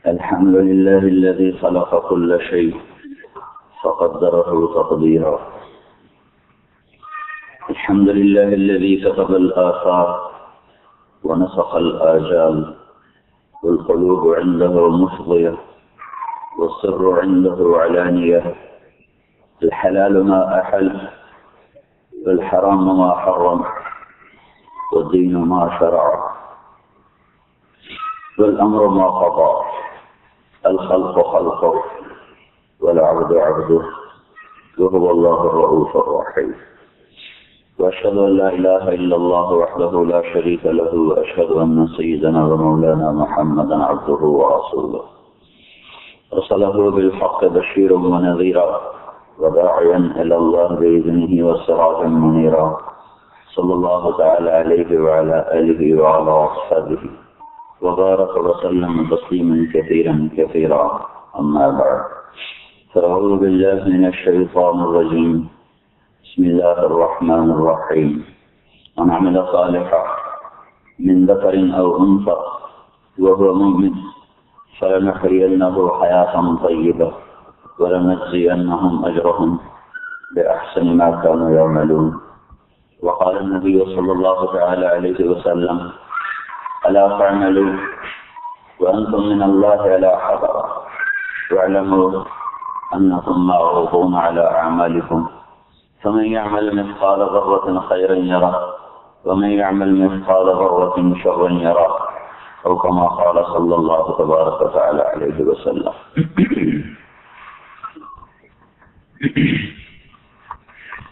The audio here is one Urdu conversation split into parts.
الحمد لله الذي خلق كل شيء فقدره تقديرا. الحمد لله الذي كتب الآثار ونسخ الآجال، والقلوب عنده مفضية والسر عنده علانية. الحلال ما أحل والحرام ما حرم والدين ما شرع والأمر ما قضى. الخلق خلقه والعبد عبده وهو الله الرؤوف الرحيم. وأشهد أن لا إله إلا الله وحده لا شريك له، وأشهد أن سيدنا ومولانا محمدا عبده ورسوله أرسله بالحق بشيرا ونذيرا وداعيا إلى الله بإذنه وسراجا منيرا. صلى الله تعالى عليه وعلى آله وعلى أصحابه وبارك وسلم تسليما كثيرا كثيرا. أما بعد، فأعوذ بالله من الشيطان الرجيم. بسم الله الرحمن الرحيم. من عمل صالحا من ذكر أو أنثى وهو مؤمن فلنحيينه حياة طيبة ولنجزينهم أجرهم بأحسن ما كانوا يعملون. وقال النبي صلى الله تعالى عليه وسلم: ألا تعملوا وأنتم من الله على حذر، واعلموا أنكم معروضون على أعمالكم، فمن يعمل مثقال ذرة خيرا يره ومن يعمل مثقال ذرة شرا يره، أو كما قال صلى الله تبارك وتعالى عليه وسلم.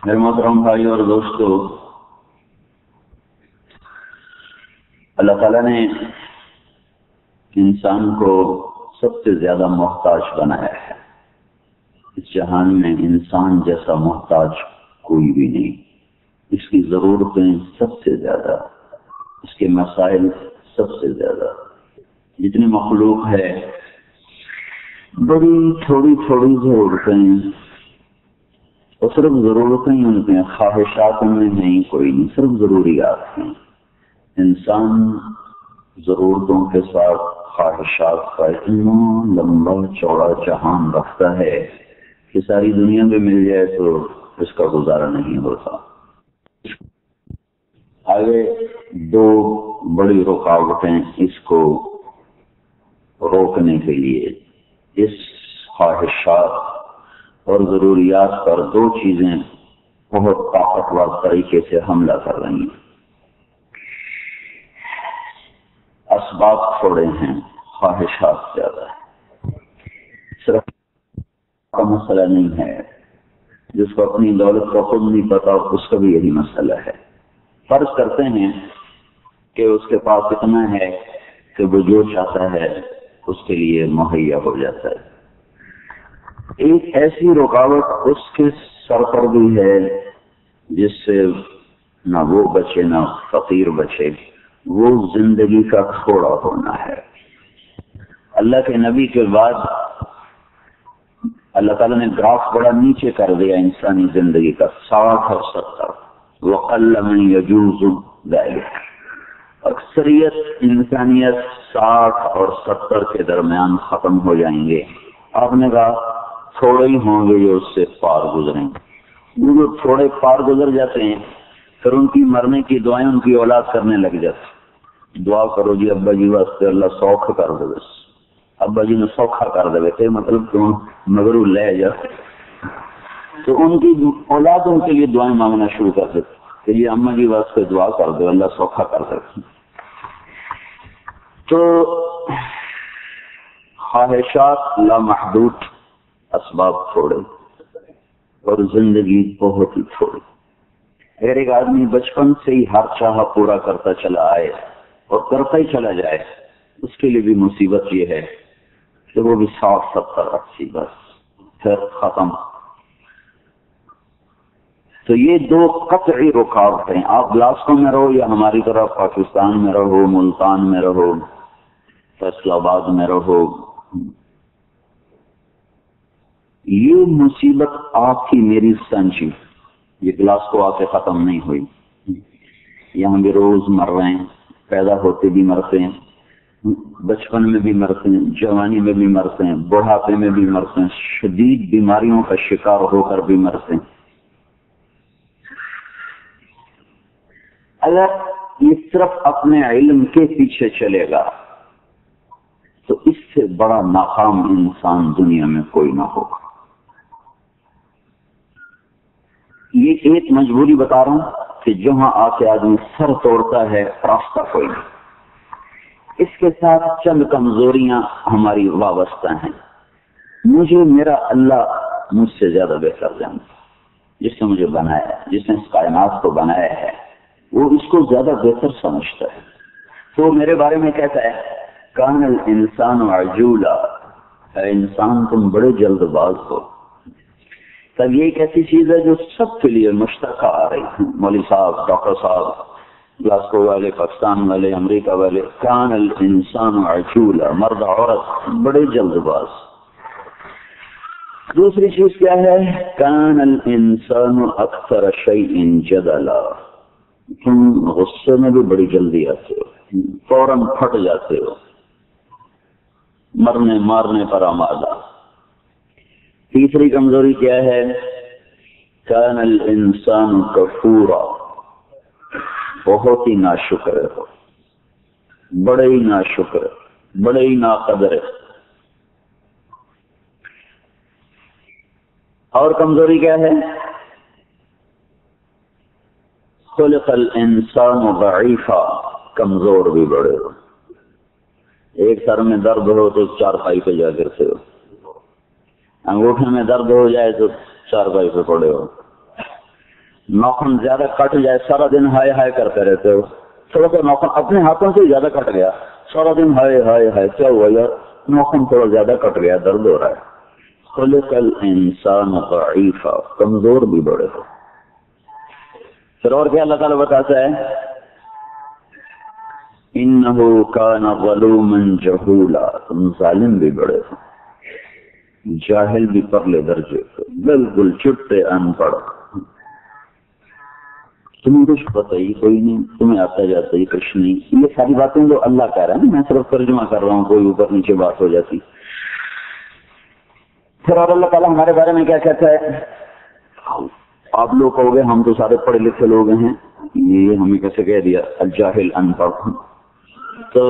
میرے محترم بھائی اور دوستو، اللہ تعالیٰ نے انسان کو سب سے زیادہ محتاج بنایا ہے. اس جہان میں انسان جیسا محتاج کوئی بھی نہیں. اس کی ضرورتیں سب سے زیادہ، اس کے مسائل سب سے زیادہ. جتنی مخلوق ہے بڑی تھوڑی تھوڑی ضرورتیں، اور صرف ضرورتیں ہی ان کے خواہشات میں نہیں، کوئی نہیں، صرف ضروریات ہیں. انسان ضرورتوں کے ساتھ خواہشات کا اتنا لمبا چوڑا جہان رکھتا ہے کہ ساری دنیا میں مل جائے تو اس کا گزارا نہیں ہوتا. آگے دو بڑی رکاوٹیں اس کو روکنے کے لیے، اس خواہشات اور ضروریات پر دو چیزیں بہت طاقتور طریقے سے حملہ کر رہی ہیں. اسباب تھوڑے ہیں، خواہشات زیادہ ہے. صرف کا مسئلہ نہیں ہے، جس کو اپنی دولت کا خود نہیں پتا اس کا بھی یہی مسئلہ ہے. فرض کرتے ہیں کہ اس کے پاس اتنا ہے کہ وہ جو چاہتا ہے اس کے لیے مہیا ہو جاتا ہے. ایک ایسی رکاوٹ اس کے سر پر بھی ہے جس سے نہ وہ بچے نہ فقیر بچے، وہ زندگی کا تھوڑا ہونا ہے. اللہ کے نبی کے بعد اللہ تعالیٰ نے گراف بڑا نیچے کر دیا انسانی زندگی کا، 60 اور 70. وَقَلَّ مَن يَجُوزُ ذَلِكَ. اکثریت انسانیت 60 اور 70 کے درمیان ختم ہو جائیں گے. آپ نے کہا تھوڑے ہی ہوں گے جو اس سے پار گزریں گے. جو تھوڑے پار گزر جاتے ہیں پھر ان کی مرنے کی دعائیں ان کی اولاد کرنے لگ جاتی. دعا کرو جی ابا جی واسطے اللہ سوکھ کر دے، بس ابا جی نے سوکھا کر دے، مطلب تم مگر لے جا. تو ان کی اولاد ان کے لیے دعائیں مانگنا شروع کر دیتے کہ یہ اما جی واسطے دعا کر دو اللہ سوکھا کر دے. تو خواہشات لامحدود، اسباب تھوڑے، اور زندگی بہت ہی تھوڑی. اگر ایک آدمی بچپن سے ہی ہر چاہا پورا کرتا چلا آئے اور کرتا ہی چلا جائے، اس کے لیے بھی مصیبت یہ ہے کہ وہ بھی 60 70 80 بس پھر ختم. تو یہ دو قطعی رکاوٹیں، آپ گلاسکو میں رہو یا ہماری طرح پاکستان میں رہو، ملتان میں رہو، فیصل آباد میں رہو، یہ مصیبت آپ کی میری سنجی، یہ گلاسکو آ کے ختم نہیں ہوئی. یہاں بھی روز مر رہے ہیں، پیدا ہوتے بھی مرتے ہیں. بچپن میں بھی مرتے ہیں، جوانی میں بھی مرتے ہیں، بڑھاپے میں بھی مرتے ہیں، شدید بیماریوں کا شکار ہو کر بھی مرتے ہیں۔ اگر یہ صرف اپنے علم کے پیچھے چلے گا تو اس سے بڑا ناکام انسان دنیا میں کوئی نہ ہوگا۔ یہ ایک مجبوری بتا رہا ہوں کہ جہاں آ کے آدمی سر توڑتا ہے راستہ کوئی نہیں۔ اس کے ساتھ چند کمزوریاں ہماری وابستہ ہیں۔ مجھے میرا اللہ مجھ سے زیادہ بہتر جانتا، جس نے مجھے بنایا ہے، جس نے اس کائنات کو بنایا ہے، وہ اس کو زیادہ بہتر سمجھتا ہے۔ تو میرے بارے میں کہتا ہے کان الانسان عجولا، اے انسان تم بڑے جلد باز ہو۔ تب یہ ایک ایسی چیز ہے جو سب کے لیے مشترکہ آ رہی ہے، مولوی صاحب، ڈاکٹر صاحب، گلاسکو والے، پاکستان والے، امریکہ والے، کان الانسان عجولا، مرد عورت بڑے جلد باز۔ دوسری چیز کیا ہے؟ کان الانسان اکثر شیء جدلا، تم غصے میں بھی بڑی جلدی آتے ہو، فوراً پھٹ جاتے ہو، مرنے مارنے پر آمادہ۔ تیسری کمزوری کیا ہے؟ کان الانسان کفورا، بہت ہی ناشکر ہو، بڑے ہی ناشکر، بڑے ہی ناقدر۔ اور کمزوری کیا ہے؟ خلق الانسان ضعیفا، کمزور بھی بڑے ہو، ایک سر میں درد ہو تو چارپائی پہ جا کرتے ہو، انگوٹھے میں درد ہو جائے تو چارپائی پہ پڑے ہو، ناخن زیادہ کٹ جائے سارا دن ہائے ہائے کرتے رہتے ہو، تھوڑا سا ناخن اپنے ہاتھوں سے زیادہ کٹ گیا سارا دن ہائے ہائے ہائے، کیا ہوا یار؟ ناخن تھوڑا زیادہ کٹ گیا، درد ہو رہا ہے۔ خلق الانسان ضعیفا، کمزور بھی بڑے ہو۔ پھر اور کیا اللہ تعالیٰ بتاتا ہے؟ انہو کان ظلوما جہولا، تم ظالم بھی بڑے ہو، جاہل بھی پرلے درجے کو، بالکل چٹے ان پڑھ، تمہیں کچھ پتہ ہی کوئی نہیں، تمہیں آتا جاتا ہی کچھ نہیں۔ یہ ساری باتیں جو اللہ کہہ رہا ہے نا، میں صرف ترجمہ کر رہا ہوں، کوئی اوپر نیچے بات ہو جاتی۔ پھر اور اللہ تعالیٰ ہمارے بارے میں کیا کہتا ہے؟ آپ لوگ کہو گے ہم تو سارے پڑھے لکھے لوگ ہیں، یہ ہمیں کیسے کہہ دیا الجاہل ان پڑھ؟ تو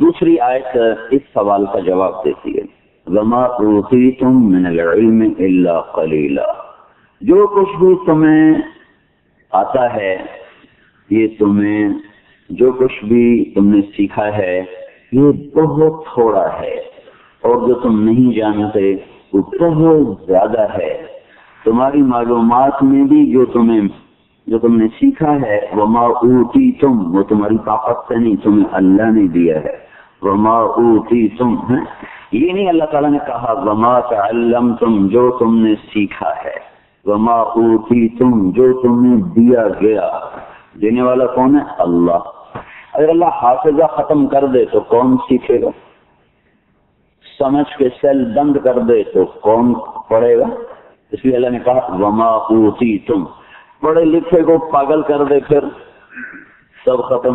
دوسری آیت اس سوال کا جواب دیتی ہے، وما اوتیتم من العلم الا قلیلا، جو کچھ بھی تمہیں آتا ہے، یہ تمہیں جو کچھ بھی تم نے سیکھا ہے یہ بہت تھوڑا ہے، اور جو تم نہیں جانتے وہ بہت زیادہ ہے۔ تمہاری معلومات میں بھی جو تم نے سیکھا ہے، وما اوتیتم، وہ تمہاری طاقت سے نہیں، تمہیں اللہ نے دیا ہے۔ وما اوتیتم، یہ نہیں اللہ تعالیٰ نے کہا وما تعلمتم، جو تم نے سیکھا ہے، وما اوتیتم، جو تمہیں دیا گیا۔ دینے والا کون ہے؟ اللہ۔ اگر اللہ حافظہ ختم کر دے تو کون سیکھے گا؟ سمجھ کے سیل بند کر دے تو کون پڑھے گا؟ اس لیے اللہ نے کہا وما اوتیتم، پڑھے لکھے کو پاگل کر دے پھر سب ختم۔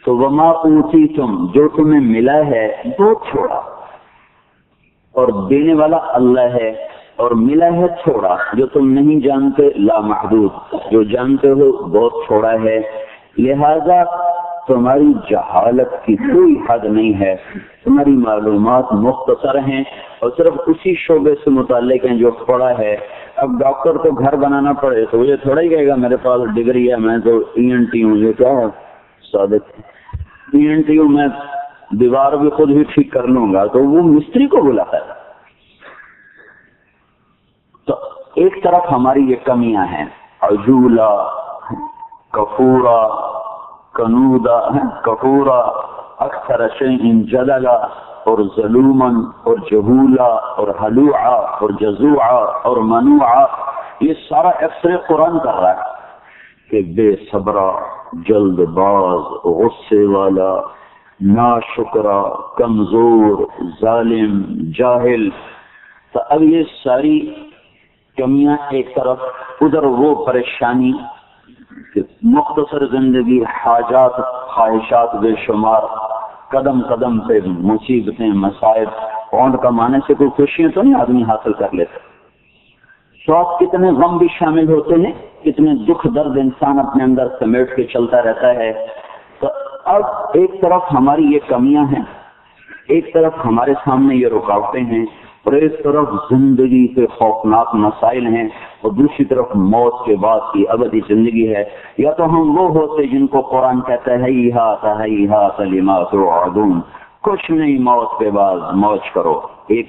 تو وما اوتیتم، جو تمہیں ملا ہے بہت تھوڑا، اور دینے والا اللہ ہے، اور ملا ہے تھوڑا، جو تم نہیں جانتے لامحدود، جو جانتے ہو بہت تھوڑا ہے، لہذا تمہاری جہالت کی کوئی حد نہیں ہے، تمہاری معلومات مختصر ہیں اور صرف اسی شعبے سے متعلق ہیں جو پڑھا ہے۔ اب ڈاکٹر کو گھر بنانا پڑے تو یہ تھوڑا ہی کہے گا میرے پاس ڈگری ہے، میں تو ENT ہوں، یہ کیا ہے صادق ENT ہوں، میں دیوار بھی خود ہی ٹھیک کر لوں گا، تو وہ مستری کو بلاتا ہے۔ تو ایک طرف ہماری یہ کمیاں ہیں، عجولا، کفورا، کنودا، کفورا، اکثر شیء جدلا، اور ظلومن، اور جہولا، اور حلوعا، اور جزوعا، اور منوعا، یہ سارا ایکسرے قرآن کر رہا ہے کہ بے صبرا، جلد باز، غصے والا، ناشکرا، کمزور، ظالم، جاہل۔ تو اب یہ ساری کمیاں ایک طرف، ادھر وہ پریشانی کہ مختصر زندگی، حاجات خواہشات بے شمار، قدم قدم پہ مصیبتیں، مصائب، پونڈ کمانے سے کوئی خوشیاں تو نہیں آدمی حاصل کر لیتا، شوق کتنے غم بھی شامل ہوتے ہیں، کتنے دکھ درد انسان اپنے اندر سمیٹ کے چلتا رہتا ہے۔ تو اب ایک طرف ہماری یہ کمیاں ہیں، ایک طرف ہمارے سامنے یہ رکاوٹیں ہیں، اور ایک طرف زندگی کے خوفناک مسائل ہیں، اور دوسری طرف موت کے بعد کی ابدی زندگی ہے۔ یا تو ہم وہ ہوتے جن کو قرآن کہتا ہے ہیہات لما توعدون، کچھ نہیں موت کے بعد موج کرو۔ ایک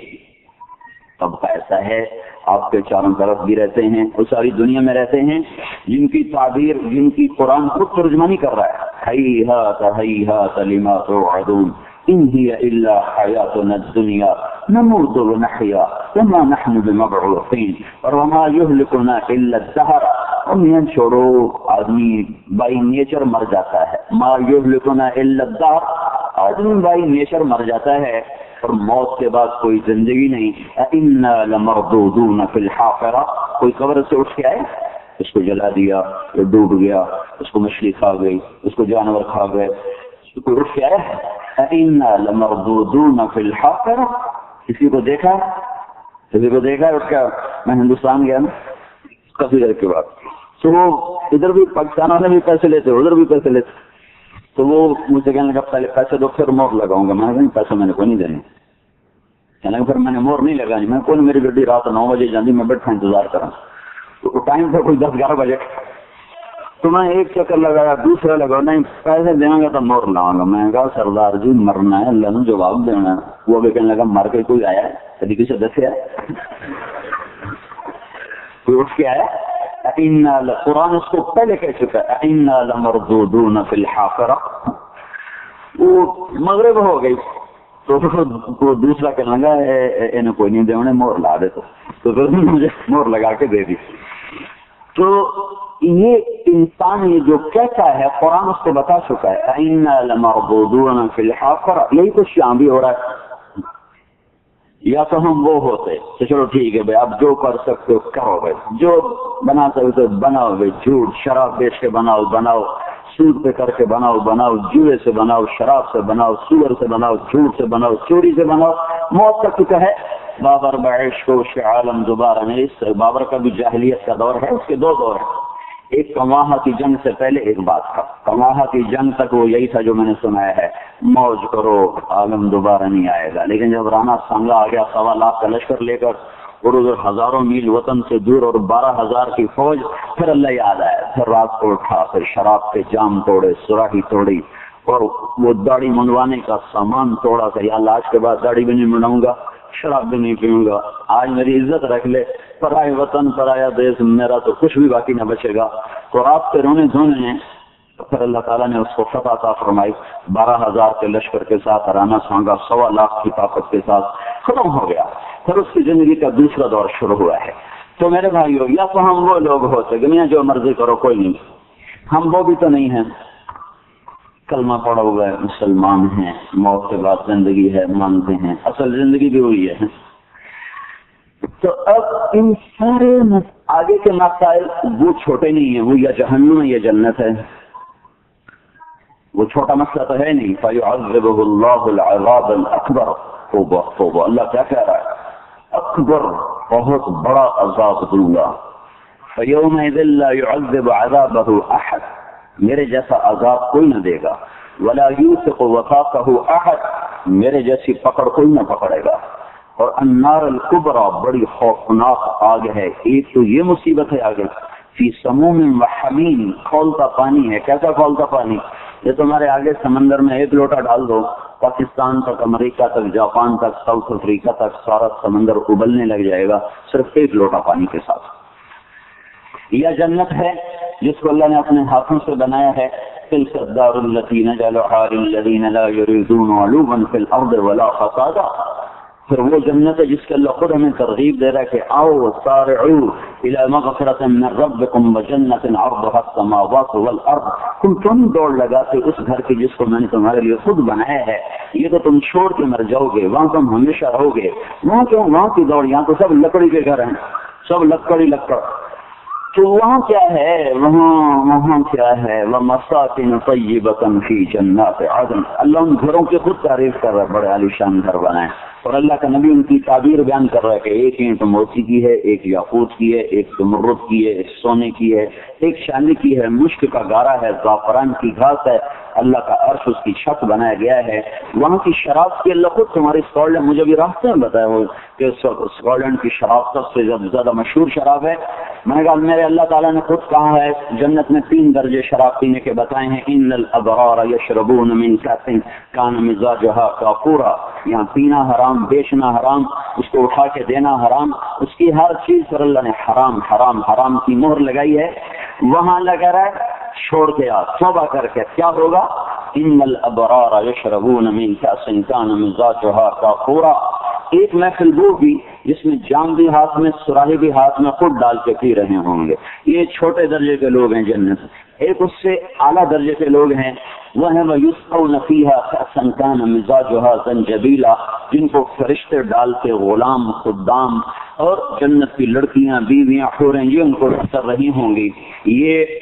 طبقہ ایسا ہے آپ کے چاروں طرف بھی رہتے ہیں اور ساری دنیا میں رہتے ہیں، جن کی تعبیر، جن کی قرآن خود ترجمانی کر رہا ہے، ہیہات لما توعدون ان ہی الا حیاتنا الدنیا نموت ونحیا وما نحن بمبعوثین اور وما یہلکنا الا الدہر۔ اور یہ چھوڑو، آدمی بائی نیچر مر جاتا ہے، ما یہلکنا الا الدہر، آدمی بائی نیچر مر جاتا ہے اور موت کے بعد کوئی زندگی نہیں۔ انا لمردودون فی الحافرہ، کوئی قبر سے اٹھ کے آئے، اس کو جلا دیا، وہ ڈوب گیا، اس کو مچھلی کھا گئی، اس کو جانور کھا گئے، کوئی اٹھ کے آئے؟ انا لمردودون فی الحافرہ، کسی کو دیکھا اٹھ کے؟ میں ہندوستان گیا نا کافی دیر کے بعد، تو وہ ادھر بھی پاکستان والے بھی پیسے لیتے، ادھر بھی پیسے لیتے، تو وہ مجھے کہنے لگا پہلے پیسے دو پھر مور لگاؤں گا۔ میں نے کہا پیسے میں نے کوئی نہیں دینے، کہنے لگا پھر میں نے مور نہیں لگانی، میں کوئی میری گڈی رات 9 بجے جاندی، میں بیٹھا انتظار کرا، تو ٹائم تھا کوئی 10-11 بجے، تو میں ایک چکر لگایا، دوسرا لگا، نہیں پیسے دیں گا تو مور لاؤں گا۔ میں نے کہا سردار جی مرنا ہے، اللہ نے جواب دینا ہے۔ وہ بھی کہنے لگا مر کے کوئی آیا ہے؟ کبھی کسی دسیا ہے؟ کوئی اٹھ کے آیا؟ قرآن اس کو پہلے کہہ چکا ہے، انا لمردودون فی الحافرہ۔ وہ مغرب ہو گئی تو دوسرا کہنے لگا انہیں کوئی نہیں دے، انہیں مور لا دے، تو پھر مجھے مور لگا کے دے دی۔ تو یہ انسان یہ جو کہتا ہے قرآن اس کو بتا چکا ہے، انا لمردودون فی الحافرہ۔ یہی کچھ یہاں بھی ہو رہا ہے۔ یا تو ہم وہ ہوتے تو چلو ٹھیک ہے بھائی، آپ جو کر سکتے ہو کرو بھائی، جو بنا سکتے ہو بناؤ بھائی، جھوٹ شراب بیچ کے بناؤ، سود پہ کر کے بناؤ، جوئے سے بناؤ، شراب سے بناؤ، سور سے بناؤ، جھوٹ سے بناؤ، چوری سے بناؤ، موت کا چکا ہے۔ بابر بعش کو عالم دوبارہ نہیں، اس بابر کا بھی جاہلیت کا دور ہے، اس کے 2 دور ہیں۔ ایک کماہا کی جنگ سے پہلے ایک بات تھا، کماہا کی جنگ تک وہ یہی تھا جو میں نے سنایا ہے، موج کرو عالم دوبارہ نہیں آئے گا۔ لیکن جب رانا سانگا آ گیا 1.25 لاکھ کا لشکر لے کر، اور ادھر ہزاروں میل وطن سے دور اور 12,000 کی فوج، پھر اللہ یاد آیا، پھر رات کو اٹھا، پھر شراب کے جام توڑے، سراہی توڑی، اور وہ داڑھی منڈوانے کا سامان توڑا کہ یا اللہ آج کے بعد داڑھی بھی نہیں منڈاؤں گا، شراب بھی نہیں پیوں گا، آج میری عزت رکھ لے، پرائے وطن پرایا دیش، میرا تو کچھ بھی باقی نہ بچے گا۔ تو رات کے رونے دھونے ہیں، پھر اللہ تعالیٰ نے اس کو فتح عطا فرمائی، 12,000 کے لشکر کے ساتھ رانا سانگا 1.25 لاکھ کی طاقت کے ساتھ ختم ہو گیا۔ پھر اس کی زندگی کا دوسرا دور شروع ہوا ہے۔ تو میرے بھائیو، یا تو ہم وہ لوگ ہوتے کہ جو مرضی کرو کوئی نہیں، ہم وہ بھی تو نہیں ہیں، کلمہ پڑھا ہوا ہے، مسلمان ہیں، موت کے بعد زندگی ہے مانتے ہیں، اصل زندگی بھی ہوئی ہے۔ تو اب ان سارے آگے کے مسائل وہ چھوٹے نہیں ہیں، وہ یا جہنم ہے یا جنت ہے، وہ چھوٹا مسئلہ تو ہے نہیں۔ فَيُعَذِّبُهُ اللَّهُ الْعَذَابَ الْأَكْبَرَ، توبہ توبہ، اللہ کیا کہہ رہا ہے؟ اکبر، بہت بڑا عذاب دوں گا۔ فَيَوْمَئِذٍ لَا يُعَذِّبُ عَذَابَهُ أَحَدٌ، میرے جیسا عذاب کوئی نہ دے گا۔ وَلَا يُوثِقُ وَثَاقَهُ أَحَدٌ، میرے جیسی پکڑ کوئی نہ پکڑے گا۔ اور النار الکبرى، بڑی خوفناک آگ ہے۔ ایک تو یہ مصیبت ہے آگے، فی سموم وحمیم، کھولتا پانی ہے۔ کیسا کھولتا پانی؟ یہ تمہارے آگے سمندر میں 1 لوٹا ڈال دو، پاکستان تک، امریکہ تک، جاپان تک، ساؤتھ افریقہ تک سارا سمندر ابلنے لگ جائے گا صرف 1 لوٹا پانی کے ساتھ۔ یا جنت ہے جس کو اللہ نے اپنے ہاتھوں سے بنایا ہے، تلک الدار التی نجعلها للذین لا یریدون علوا فی الارض ولا فسادا۔ پھر وہ جنت ہے جس کے اللہ خود ہمیں ترغیب دے رہا ہے کہ آؤ سارعوا الی مغفرۃ من ربکم وجنۃ عرضها السماوات والارض، تم کیوں دوڑ لگاتے اس گھر کی جس کو میں نے تمہارے لیے خود بنایا ہے؟ یہ تو تم چھوڑ کے مر جاؤ گے، وہاں تم ہمیشہ رہو گے، وہاں کیوں وہاں کی دوڑ؟ یہاں تو سب لکڑی کے گھر ہیں، سب لکڑی لکڑ، تو وہاں کیا ہے، وہاں کیا ہے، وَمَسَاكِنُ طَيِّبَةً فِي جَنَّاتِ عَدْنٍ، اللہ ان گھروں کی خود تعریف کر رہا ہے، بڑے عالیشان گھر بنائے، اور اللہ کا نبی ان کی تعبیر بیان کر رہا ہے کہ ایک اینٹ موتی کی ہے، ایک یاقوت کی ہے، ایک زمرد کی ہے، ایک سونے کی ہے، ایک چاندی کی ہے، مشک کا گارا ہے، زعفران کی گھاس ہے، اللہ کا عرش اس کی چھت بنایا گیا ہے۔ وہاں کی شراب کی اللہ خود تمہاری اسکاٹ مجھے بھی راستے میں بتایا وہ کہ اسکاٹ کی شراب سب سے زیادہ مشہور شراب ہے۔ میں نے کہا میرے اللہ تعالیٰ نے خود کہا ہے جنت میں 3 درجے شراب پینے کے بتائے ہیں، ان الابرار یشربون من کأس کان مزاجها کافورا، یہاں پینا حرام، بیچنا حرام، اس کو اٹھا کے دینا حرام، اس کی ہر چیز پر اللہ نے حرام حرام حرام کی مہر لگائی ہے۔ وہاں لگا رہا ہے چھوڑ کے آ توبہ کر کے کیا ہوگا، ان الابرار یشربون من کأس کان مزاجها کافورا، ایک محفل وہ بھی جس میں جام بھی ہاتھ میں، سراہی بھی ہاتھ میں، خود ڈال کے پی رہے ہوں گے، یہ چھوٹے درجے کے لوگ ہیں جنت۔ ایک اس سے اعلیٰ درجے کے لوگ ہیں، وہ ہیں وَيُسْقَوْنَ فِيهَا كَأْسًا كَانَ مِزَاجُهَا زَنْجَبِيلًا، جن کو فرشتے ڈال کے غلام، خدام اور جنت کی لڑکیاں، بیویاں، حوریں یہ ان کو کر رہی ہوں گی۔ یہ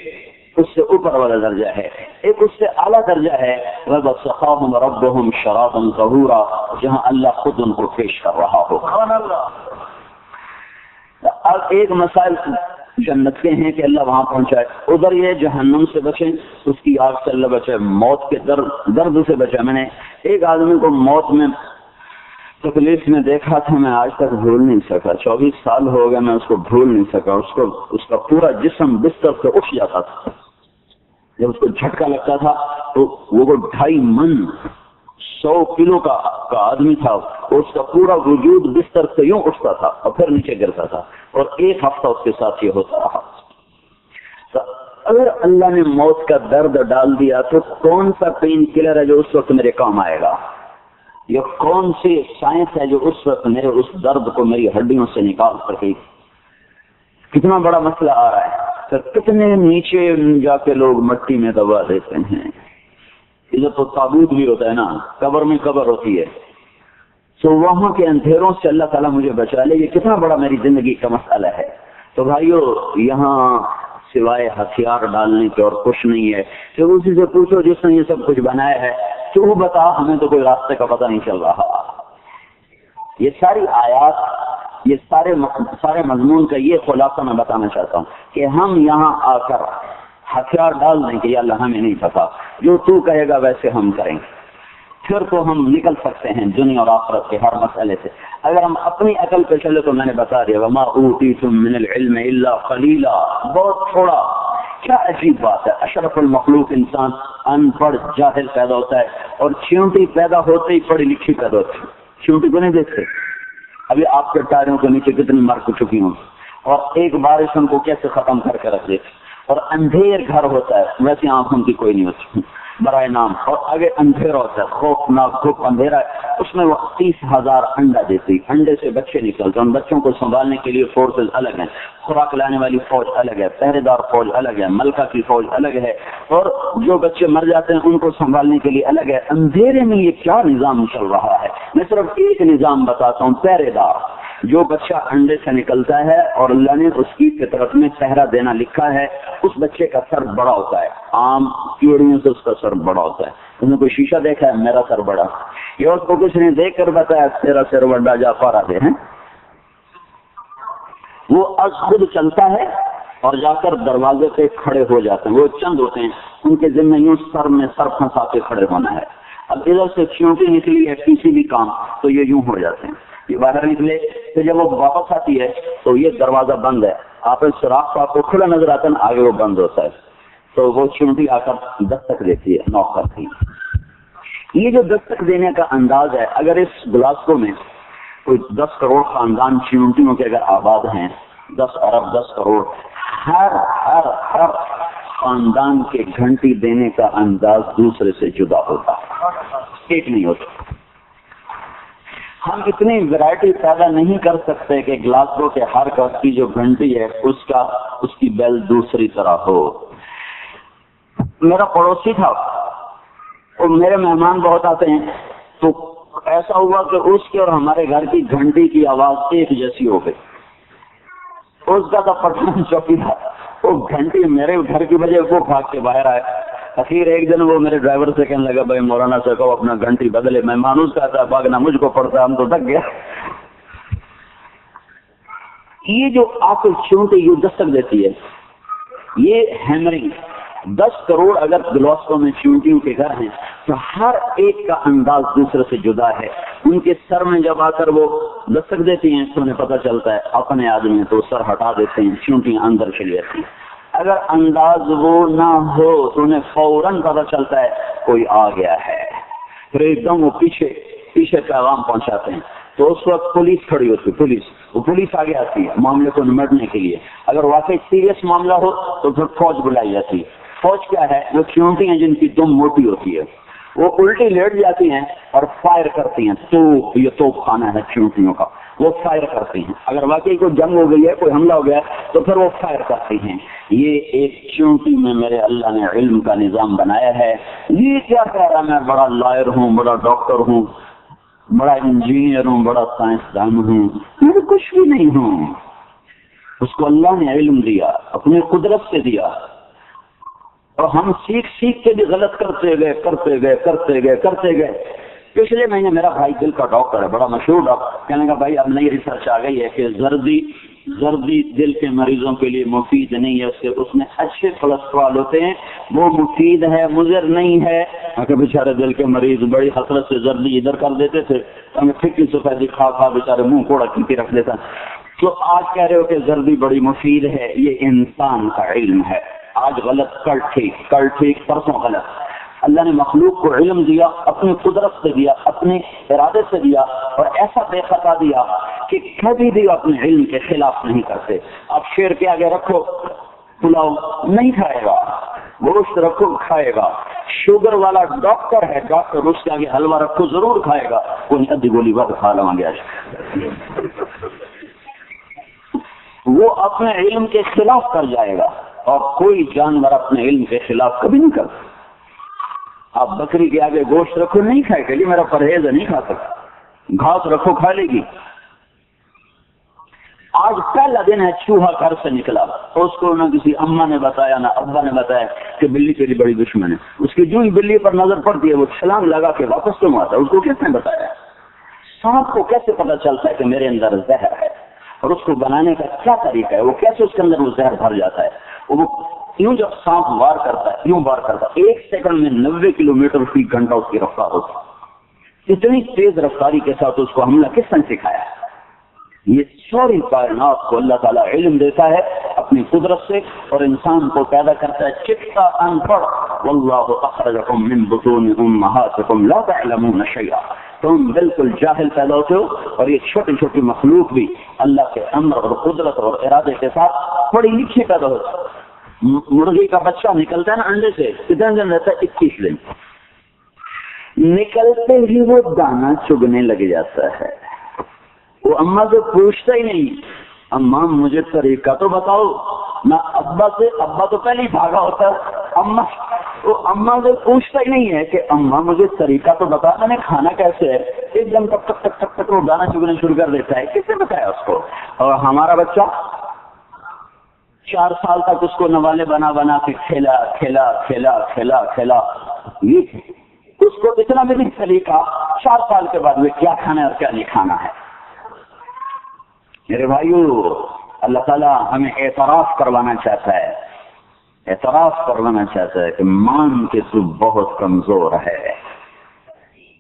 اس سے اوپر والا درجہ ہے۔ ایک اس سے اعلیٰ درجہ ہے وَسَقَاهُمْ رَبُّهُمْ شَرَابًا طَهُورًا، جہاں اللہ خود ان کو پیش کر رہا ہو۔ اب ایک مسائل جنت کے ہیں کہ اللہ وہاں پہنچائے، ادھر یہ جہنم سے بچیں، اس کی آگ سے اللہ بچے، موت کے درد سے بچے۔ میں نے ایک آدمی کو موت میں تکلیف میں دیکھا تھا، میں آج تک بھول نہیں سکا، 24 سال ہو گئے میں اس کو بھول نہیں سکا۔ اس کا پورا جسم بستر سے اٹھ جاتا تھا، جب اس کو جھٹکا لگتا تھا تو وہ 2.5 من 100 کلو کا آدمی تھا، اس کا پورا وجود بستر سے یوں اٹھتا تھا اور پھر نیچے گرتا تھا، اور 1 ہفتہ اس کے ساتھ یہ ہوتا رہا۔ تو اگر اللہ نے موت کا درد ڈال دیا تو کون سا پین کلر ہے جو اس وقت میرے کام آئے گا، یا کون سی سائنس ہے جو اس وقت میرے اس درد کو میری ہڈیوں سے نکال سکے؟ کتنا بڑا مسئلہ آ رہا ہے۔ تو کتنے نیچے جا کے لوگ مٹی میں دبا دیتے ہیں، ادھر تو تابوت بھی ہوتا ہے نا، قبر میں قبر ہوتی ہے، تو وہاں کے اندھیروں سے اللہ تعالیٰ مجھے بچا لے، یہ کتنا بڑا میری زندگی کا مسئلہ ہے۔ تو بھائیو یہاں سوائے ہتھیار ڈالنے کے اور کچھ نہیں ہے۔ تو اسی سے پوچھو جس نے یہ سب کچھ بنایا ہے، تو وہ بتا، ہمیں تو کوئی راستے کا پتہ نہیں چل رہا۔ یہ ساری آیات، یہ سارے مضمون کا یہ خلاصہ میں بتانا چاہتا ہوں کہ ہم یہاں آ کر ہتھیار ڈال دیں کہ یا اللہ ہمیں نہیں پتا، جو تو کہے گا ویسے ہم کریں گے، پھر تو ہم نکل سکتے ہیں دنیا اور آخرت کے ہر مسئلے سے۔ اگر ہم اپنی عقل پہ چلے تو میں نے بتا دیا وما اوتیتم من العلم الا قلیلا، بہت تھوڑا۔ کیا عجیب بات ہے، اشرف المخلوق انسان ان پڑھ جاہل پیدا ہوتا ہے، اور چیونٹی پیدا ہوتے ہی پڑھی لکھی پیدا ہوتی ہے۔ چیونٹی کو نہیں دیکھتے، ابھی آپ کے ٹائروں کے نیچے کتنی مر چکی ہوں، اور ایک بارش ان کو کیسے ختم کر کے رکھ دیتی، اور اندھیر گھر ہوتا ہے، ویسے آنکھوں کی کوئی نہیں ہوتی برائے نام، اور آگے اندھیرا ہوتا ہے، خوفناک دھوپ اندھیرا ہے، اس میں وہ 30,000 انڈا دیتی، انڈے سے بچے نکلتے، ان بچوں کو سنبھالنے کے لیے فورسز الگ ہیں، خوراک لانے والی فوج الگ ہے، پہرے دار فوج الگ ہے، ملکہ کی فوج الگ ہے، اور جو بچے مر جاتے ہیں ان کو سنبھالنے کے لیے الگ ہے۔ اندھیرے میں یہ کیا نظام چل رہا ہے؟ میں صرف ایک نظام بتاتا ہوں، پہرے دار۔ جو بچہ انڈے سے نکلتا ہے اور اللہ نے اس کی فطرت میں پہرا دینا لکھا ہے، اس بچے کا سر بڑا ہوتا ہے، عام کیڑیوں سے اس کا سر بڑا ہوتا ہے۔ تم نے کوئی شیشہ دیکھا ہے میرا سر بڑا، یہ اس کو کچھ نے دیکھ کر بتایا تیرا سر بڑا جا پارا دے ہیں۔ وہ از خود چلتا ہے اور جا کر دروازے پہ کھڑے ہو جاتے ہیں، وہ چند ہوتے ہیں، ان کے ذمہ یوں سر میں سر پھنسا کے کھڑے ہونا ہے۔ اب ادھر سے چیونٹی نکلی ہے کسی بھی کام تو یہ یوں ہو جاتے ہیں، یہ باہر نکلے، پھر جب وہ واپس آتی ہے تو یہ دروازہ بند ہے، آپ اس سوراخ کو آپ کو کھلا نظر آتا ہے نا، آگے وہ بند ہوتا ہے، تو وہ چیونٹی آ کر دستک دیتی ہے، نوک کرتی ہے۔ یہ جو دستک دینے کا انداز ہے، اگر اس گلاسکو میں کوئی 10 کروڑ خاندان چیونٹیوں کے اگر آباد ہیں، 10 ارب 10 کروڑ، ہر خاندان کے گھنٹی دینے کا انداز دوسرے سے جدا ہوتا ہے، ایک نہیں ہوتا۔ ہم اتنی ویرائٹی پیدا نہیں کر سکتے کہ گلاسگو کے ہر گھر کی جو گھنٹی ہے اس کی بیل دوسری طرح ہو۔ میرا پڑوسی تھا، اور میرے مہمان بہت آتے ہیں، تو ایسا ہوا کہ اس کے اور ہمارے گھر کی گھنٹی کی آواز ایک جیسی ہو گئی۔ اس کا تھا پٹھان چوکیدار، وہ گھنٹی میرے گھر کی وجہ وہ بھاگ کے باہر آئے. اخیر ایک دن وہ میرے ڈرائیور سے کہنے لگا بھائی مولانا سے کہو اپنا گھنٹی بدلے. میں مانوس کہتا بھاگنا مجھ کو پڑتا, ہم تو تک گیا. یہ جو آنکھ چونٹی یہ دستک دیتی ہے, یہ ہیمرنگ 10 کروڑ اگر گلوسکوں میں چونٹیوں کے گھر ہیں تو ہر ایک کا انداز دوسرے سے جدا ہے. ان کے سر میں جب آ کر وہ دستک دیتی ہیں تو انہیں پتہ چلتا ہے اپنے آدمی تو سر ہٹا دیتے ہیں, چونٹیاں اندر چلی جاتی ہیں. اگر انداز وہ نہ ہو تو انہیں فوراً پتہ چلتا ہے کوئی آ گیا ہے, پھر ایک دم وہ پیچھے پیغام پہنچاتے ہیں. تو اس وقت پولیس کھڑی ہوتی ہے, پولیس آگے آتی ہے معاملے کو نمٹنے کے لیے. اگر واقعی سیریس معاملہ ہو تو پھر فوج بلائی جاتی ہے. فوج کیا ہے, وہ چونٹیاں جن کی دم موٹی ہوتی ہے وہ الٹی لیٹ جاتی ہیں اور فائر کرتی ہیں. تو یہ توپ خانہ ہے چونٹیوں کا, وہ فائر کرتی ہیں. اگر واقعی کوئی جنگ ہو گئی ہے, کوئی حملہ ہو گیا ہے تو پھر وہ فائر کرتی ہیں. یہ ایک چونٹی میں میرے اللہ نے علم کا نظام بنایا ہے. یہ کیا کہہ رہا میں بڑا لائر ہوں, بڑا ڈاکٹر ہوں, بڑا انجینئر ہوں, بڑا سائنسدان ہوں. میں کچھ بھی نہیں ہوں. اس کو اللہ نے علم دیا, اپنی قدرت سے دیا, اور ہم سیکھ کے بھی غلط کرتے گئے. پچھلے مہینے میرا بھائی دل کا ڈاکٹر ہے, بڑا مشہور ڈاکٹر, کہنے کا بھائی اب نئی ریسرچ آ گئی ہے کہ زردی دل کے مریضوں کے لیے مفید نہیں ہے. اس میں اچھے کولیسٹرول ہوتے ہیں, وہ مفید ہے, مضر نہیں ہے. کہ بیچارے دل کے مریض بڑی حسرت سے زردی ادھر کر دیتے تھے, ہمیں پھکی سفیدی کھا بیچارے منہ کوڑا کھینچے رکھ دیتا. تو آج کہہ رہے ہو کہ زردی بڑی مفید ہے. یہ انسان کا علم ہے. آج غلط, کل ٹھیک, پرسوں غلط. اللہ نے مخلوق کو علم دیا, اپنی قدرت سے دیا, اپنے ارادے سے دیا, اور ایسا بے خطا دیا کہ کبھی بھی اپنے علم کے خلاف نہیں کرتے. اب شیر کے آگے رکھو پلاؤ نہیں کھائے گا, گوشت رکھو کھائے گا. شوگر والا ڈاکٹر ہے, ڈاکٹر اس کے آگے حلوہ رکھو ضرور کھائے گا. کوئی ادھی گولی بات کھا لوا گیا. وہ اپنے علم کے خلاف کر جائے گا, اور کوئی جانور اپنے علم کے خلاف کبھی نہیں کرتا. آپ بکری کے آگے گوشت رکھو نہیں کھائے گا, یہ میرا پرہیز ہے نہیں کھا سکتا. گھاس رکھو کھا لے گی. آج پہلا دن ہے چوہا گھر سے نکلا, اس کو نہ کسی اماں نے بتایا نہ ابا نے بتایا کہ بلی تیری بڑی دشمن ہے. اس کی جو ہی بلی پر نظر پڑتی ہے وہ چھلانگ لگا کے واپس کیوں آتا ہے, اس کو کس نے بتایا؟ سانپ کو کیسے پتا چلتا ہے کہ میرے اندر زہر ہے, اور اس کو بنانے کا کیا طریقہ ہے, وہ کیسے اس کے اندر وہ زہر بھر جاتا ہے؟ وہ یوں جب سانپ وار کرتا ہے, یوں وار کرتا ہے, 1 سیکنڈ میں 90 کلومیٹر فی گھنٹہ اس کی رفتار ہوتی ہے. اتنی تیز رفتاری کے ساتھ اس کو حملہ کس نے سکھایا؟ یہ ساری کائنات کو اللہ تعالیٰ علم دیتا ہے اپنی قدرت سے, اور انسان کو پیدا کرتا ہے چکتا ان پڑھ. واللہ اخرجکم من بطون امہاتکم لا تعلمون شیئا. تم بالکل جاہل پیدا ہوتے ہو, اور یہ چھوٹی چھوٹی مخلوق بھی اللہ کے امر اور قدرت اور ارادے کے ساتھ پڑھی لکھی پیدا ہوتی. مرغی کا بچہ نکلتا ہے نا انڈے سے, کتنے دن رہتا ہے؟ 21 دن. نکلتے ہی وہ دانا چگنے لگ جاتا ہے. وہ اماں سے پوچھتا ہی نہیں, اماں مجھے طریقہ تو بتاؤ. نہ ابا سے, ابا تو پہلے ہی بھاگا ہوتا ہے. اماں سے پوچھتا ہی نہیں ہے کہ اماں مجھے طریقہ تو بتا, میں نے کھانا کیسے ہے. ایک دم تک تک تک تک تک وہ دانا چگنے شروع کر دیتا ہے. کس نے بتایا اس کو؟ اور ہمارا بچہ 4 سال تک اس کو نوالے بنا بنا کے کھیلا. اس کو اتنا بھی نہیں طریقہ 4 سال کے بعد وہ کیا کھانا ہے اور کیا نہیں کھانا ہے. میرے بھائیو, اللہ تعالیٰ ہمیں اعتراف کروانا چاہتا ہے کہ مان کے تو بہت کمزور ہے.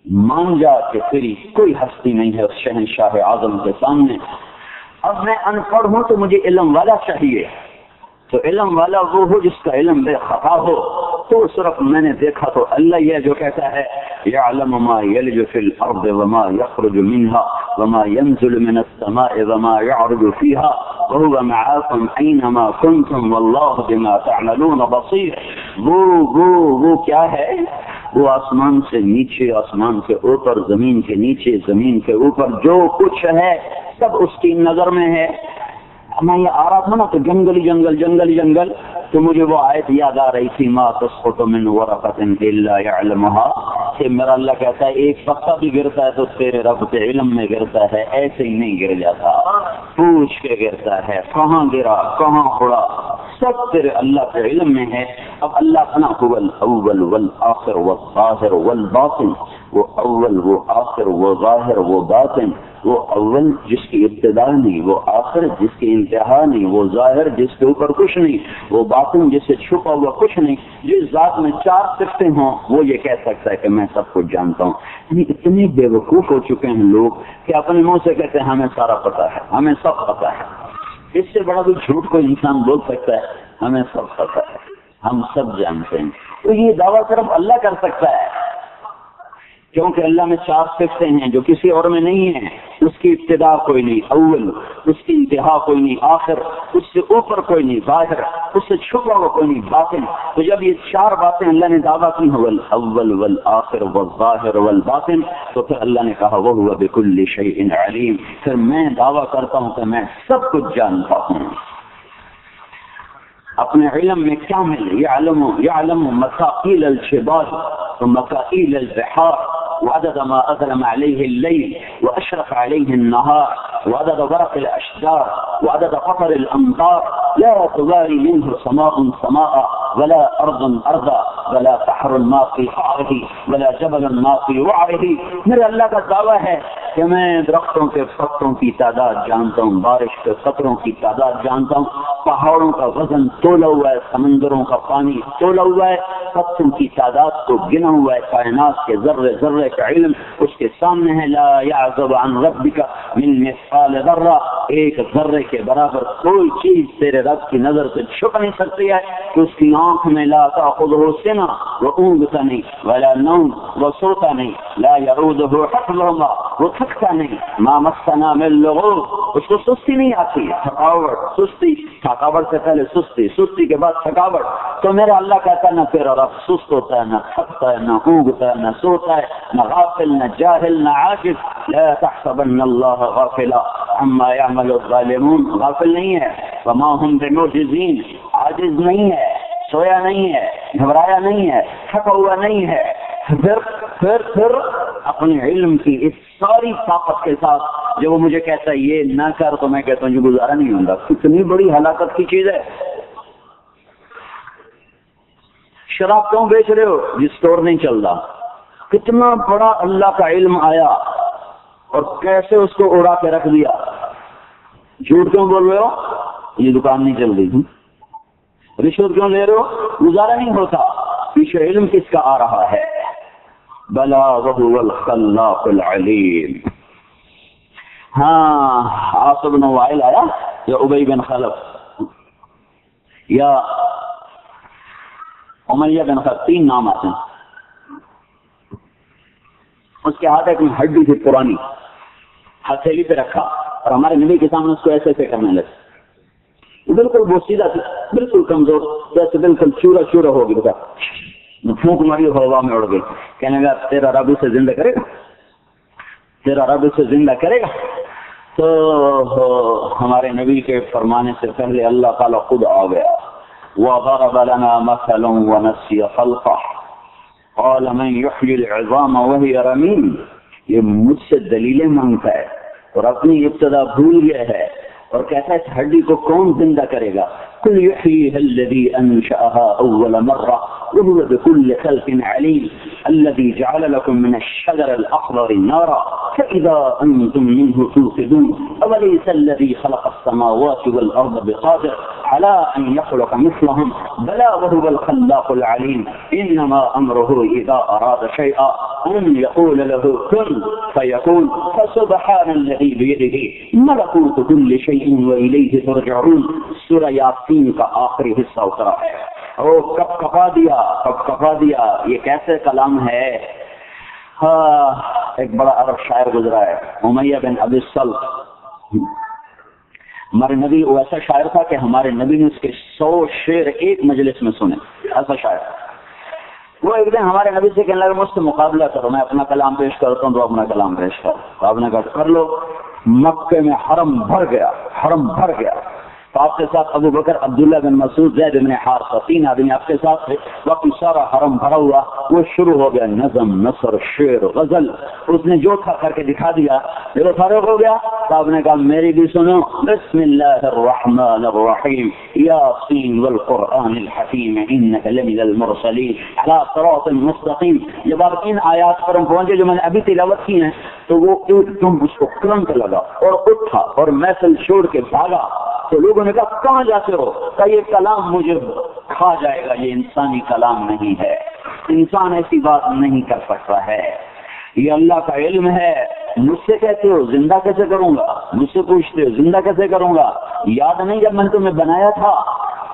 مان جا کہ تیری کوئی ہستی نہیں ہے اس شہنشاہ اعظم کے سامنے. اب میں ان پڑھ ہوں تو مجھے علم والا چاہیے. تو علم والا وہ ہو جس کا علم بے خطا ہو. تو صرف میں نے دیکھا تو اللہ یہ جو کہتا ہے یعلم ما یلج فی الارض وما یخرج منها وما ينزل من السماء وما يعرج فيها وهو معكم اينما كنتم والله بما تعملون بصير. وہ کیا ہے؟ وہ آسمان سے نیچے, آسمان کے اوپر, زمین کے نیچے, زمین کے اوپر جو کچھ ہے سب اس کی نظر میں ہے. میں یہ آ رہا تھا نا تو جنگل تو مجھے وہ آیت یاد آ رہی تھی, ما تسقط من ورقۃ الا يعلمها, کہ میرا اللہ کہتا ہے ایک پتا بھی گرتا ہے تو تیرے رب کے علم میں گرتا ہے, ایسے ہی نہیں گر جاتا, پوچھ کے گرتا ہے کہاں گرا کہاں اڑا سب تیرے اللہ کے علم میں ہے. اب اللہ اپنا هو الاول والآخر والظاہر والباطن، وہ اول، وہ آخر، وہ ظاہر، وہ باطن. وہ اول جس کی ابتدا نہیں، وہ آخر جس کی انتہا نہیں، وہ ظاہر جس کے اوپر کچھ نہیں، وہ باطن جس سے چھپا ہوا کچھ نہیں. جس ذات میں 4 صفتیں ہوں وہ یہ کہہ سکتا ہے کہ میں سب کچھ جانتا ہوں. یعنی اتنے بے وقوف ہو چکے ہیں لوگ کہ اپنے منہ سے کہتے ہیں ہمیں سارا پتا ہے، ہمیں سب پتا ہے. اس سے بڑا کوئی جھوٹ کوئی انسان بول سکتا ہے ہمیں سب پتا ہے، ہم سب جانتے ہیں؟ تو یہ دعویٰ صرف اللہ کر سکتا ہے، کیونکہ اللہ میں 4 صفتیں ہیں جو کسی اور میں نہیں ہیں. اس کی ابتدا کوئی نہیں اول، اس کی انتہا کوئی نہیں آخر، اس سے اوپر کوئی نہیں ظاہر، اس سے چھپا ہوا کوئی نہیں باطن. تو جب یہ 4 باتیں اللہ نے دعویٰ کی هو الاول والآخر والظاہر والباطن، تو پھر اللہ نے کہا وَهُوَ بِكُلِّ شَيْءٍ عَلِيمٌ. پھر میں دعویٰ کرتا ہوں کہ میں سب کچھ جانتا ہوں. اپنے علم میں کامل يعلم مكائل الجبال ومكائل البحار وعدد ما أظلم عليه الليل وأشرق عليه النهار وعدد ورق الأشجار وعدد قطر الأمطار لا تبالي منه سماء سماء ولا أرض أرضا ولا بحر ما في قعره ولا جبل ما في وعره. میرے اللہ کا دعویٰ ہے کہ میں درختوں کے پتوں کی تعداد جانتا ہوں، بارش کے قطروں کی تعداد جانتا ہوں، پہاڑوں کا وزن تولا ہوا ہے، سمندروں کا پانی تولا ہوا ہے، پتوں کی تعداد کو گنا ہوا ہے، کائنات کے ذرے ذرے کا علم اس کے سامنے ہے. لا يعزب عن ربك من مثقال ذرہ، ایک ذرے کے برابر کوئی چیز تیرے رب کی نظر سے چھپ نہیں سکتی ہے کہ اس کی آنکھ میں لا تأخذه سنہ، وہ اونگتا نہیں، ولا نوم، وہ سوتا نہیں، لا يعوده حفظهما، وہ تھکتا نہیں، ما مسنا من لغوب، اس کو سستی نہیں آتی، تھکاوٹ، سستی، تھکاوٹ سے پہلے سستی، سستی کے بعد تھکاوٹ. تو میرا اللہ کہتا ہے نہ تیرا رب سست ہوتا ہے، نہ تھکتا ہے، نہ اونگتا ہے، نہ سوتا ہے، نہ غافل، نہ جاہل، نہ عاجز. لا تحسبن اللہ غافلا عما يعمل الظالمون، غافل نہیں ہے. وما هم بمعجزین، عاجز نہیں ہے، سویا نہیں ہے، گھبرایا نہیں ہے، تھکا ہوا نہیں ہے. پھر اپنے علم کی اس ساری طاقت کے ساتھ جب وہ مجھے کہتا ہے یہ نہ کر، تو میں کہتا ہوں یہ گزارا نہیں ہوگا. کتنی بڑی ہلاکت کی چیز ہے. شراب کیوں بیچ رہے ہو؟ یہ اسٹور نہیں چل رہا. کتنا بڑا اللہ کا علم آیا اور کیسے اس کو اڑا کے رکھ دیا. جھوٹ کیوں بول رہے ہو؟ یہ دکان نہیں چل رہی. رشوت کیوں لے رہے ہو؟ گزارا نہیں ہوتا. پیچھے علم کس کا آ رہا ہے؟ بلا وهو الخلاق العلیم. ہاں، عاص بن وائل آیا یا ابی بن خلف یا امیہ بن خلف، 3 نام آتے ہیں. اس کے ہاتھ ایک میں ہڈی تھی پرانی، ہتھیلی پہ رکھا اور ہمارے نبی کے سامنے اس کو ایسے ایسے کرنے لگے. بالکل وہ سیدھا تھا، بالکل کمزور، جیسے بالکل چورا چورا ہو گیا. پھونک ماری ہوا میں اڑ گئی. کہنے لگا تیرا رب اسے زندہ کرے گا، تیرا رب اسے زندہ کرے گا. تو ہمارے نبی کے فرمانے سے پہلے اللہ تعالیٰ خود آ گیا. وَضَرَبَ لَنَا مَثَلًا وَنَسِيَ خَلْقَهُ قَالَ مَنْ يُحْيِي الْعِظَامَ وَهِيَ رَمِيمٌ. یہ مجھ سے دلیلیں مانگتا ہے اور اپنی ابتدا بھول گیا ہے اور کہتا ہے اس ہڈی کو کون زندہ کرے گا. قُلْ يُحْيِيهَا الَّذِي أَنشَأَهَا أَوَّلَ مَرَّةٍ وَهُوَ بِكُلِّ خَلْقٍ عَلِيمٌ الَّذِي جَعَلَ لَكُم مِّنَ الشَّجَرِ الْأَخْضَرِ نَارًا فَإِذَا أَنتُم مِّنْهُ تُوقِدُونَ أَوَلَيْسَ الَّذِي خَلَقَ السَّمَاوَاتِ وَالْأَرْضَ بِقَادِرٍ عَلَىٰ أَن يَخْلُقَ مِثْلَهُم بَلَىٰ وَهُوَ الْخَلَّاقُ الْعَلِيمُ إِنَّمَا أَمْرُهُ إِذَا أَرَادَ شَيْئًا أَن يَقُولَ لَهُ كُن فَيَكُونُ فَسُبْحَانَ الَّذِي بِيَدِهِ مَلَكُوتُ كُلِّ شَيْءٍ وَإِلَيْهِ تُرْجَعُونَ. سورہ یاسین کا آخری حصہ اترا ہے. او کب کپا دیا یہ کیسے کلام ہے. ہاں، ایک بڑا عرب شاعر گزرا ہے، امیہ بن ابی الصلت. ہمارے نبی وہ ایسا شاعر تھا کہ ہمارے نبی نے اس کے 100 شعر ایک مجلس میں سنے. ایسا شاعر وہ ایک دن ہمارے نبی سے کہنے لگا مجھ سے مقابلہ کرو، میں اپنا کلام پیش کرتا ہوں تو اپنا کلام پیش کرو. تو آپ نے کہا کر لو. مکے میں حرم بھر گیا. تو آپ کے ساتھ ابو بکر، عبداللہ بن مسعود، زید بن حارثہ، 3 آدمی آپ کے ساتھ تھے. باقی سارا حرم بھرا ہوا. وہ شروع ہو گیا نظم، نثر، شعر، غزل. اس نے جو تھا کر کے دکھا دیا. جب فارغ ہو گیا تو آپ نے کہا میری بھی سنو، بسم اللہ الرحمن الرحیم، یاسین والقرآن الحکیم انک لمن المرسلین علی صراط مستقیم۔ جب آپ ان آیات پر ہم پہنچے جو میں نے ابھی تلاوت کی ہیں تو وہ تم اس کو کرنٹ لگا اور اٹھا اور محفل چھوڑ کے بھاگا۔ تو لوگوں نے کہا کہاں جاتے ہو؟ کہ یہ کلام مجھے کھا جائے گا، یہ انسانی کلام نہیں ہے، انسان ایسی بات نہیں کر سکتا ہے، یہ اللہ کا علم ہے۔ مجھ سے کہتے ہو زندہ کیسے کروں گا، مجھ سے پوچھتے ہو زندہ کیسے کروں گا؟ یاد نہیں جب میں نے تمہیں بنایا تھا،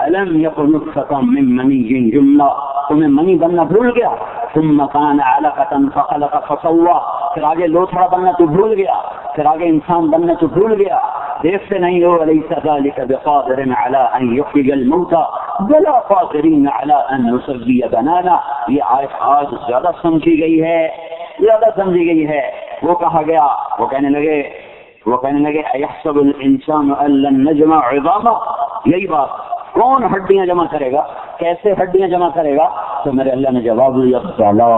الم یکن نطفۃ من منی یمنی، تمہیں منی بننا بھول گیا، ثم کان علقۃ فخلق فسوی، پھر آگے لوتھڑا بننا تو بھول گیا، پھر آگے انسان بننا تو بھول گیا، دیکھتے نہیں ہو الیس ذلک بقادر علی ان یحیی الموتى بلا قادرین علی ان نسوی بنانا۔ یہ آیت آج زیادہ سمجھی گئی ہے، زیادہ سمجھی گئی ہے۔ وہ کہا گیا، وہ کہنے لگے ایحسب الانسان ان لن نجمع عظامہ، یہی بات، کون ہڈیاں جمع کرے گا، کیسے ہڈیاں جمع کرے گا؟ تو میرے اللہ نے جواب دیا بلا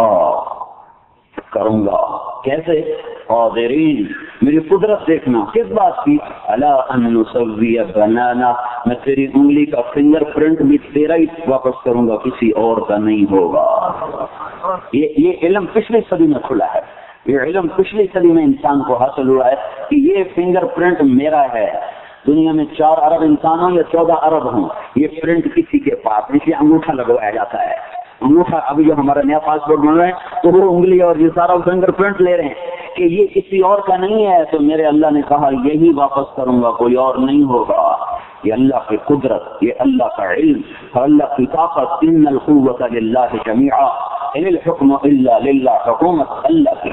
کروں گا، کیسے؟ قادرین، میری قدرت دیکھنا، کس بات کی؟ الا ان نسوی بنانا، میں تیری انگلی کا فنگر پرنٹ بھی تیرا ہی واپس کروں گا، کسی اور کا نہیں ہوگا۔ یہ علم پچھلی صدی میں کھلا ہے، یہ علم پچھلی صدی میں انسان کو حاصل ہوا ہے کہ یہ فنگر پرنٹ میرا ہے۔ دنیا میں 4 ارب انسان ہوں یا 14 ارب ہوں، یہ پرنٹ کسی کے پاس، اس لیے انگوٹھا لگوایا جاتا ہے۔ انگوٹھا ابھی جو ہمارا نیا پاسپورٹ بن رہا ہے تو وہ انگلی اور یہ سارا فنگر پرنٹ لے رہے ہیں کہ یہ کسی اور کا نہیں ہے، تو میرے اللہ نے کہا یہی واپس کروں گا، کوئی اور نہیں ہوگا۔ یہ اللہ کی قدرت، یہ اللہ کا علم اور اللہ کی طاقت۔ ان القوت للہ جمیعا ان الحکم الا للہ، حکومت اللہ کی،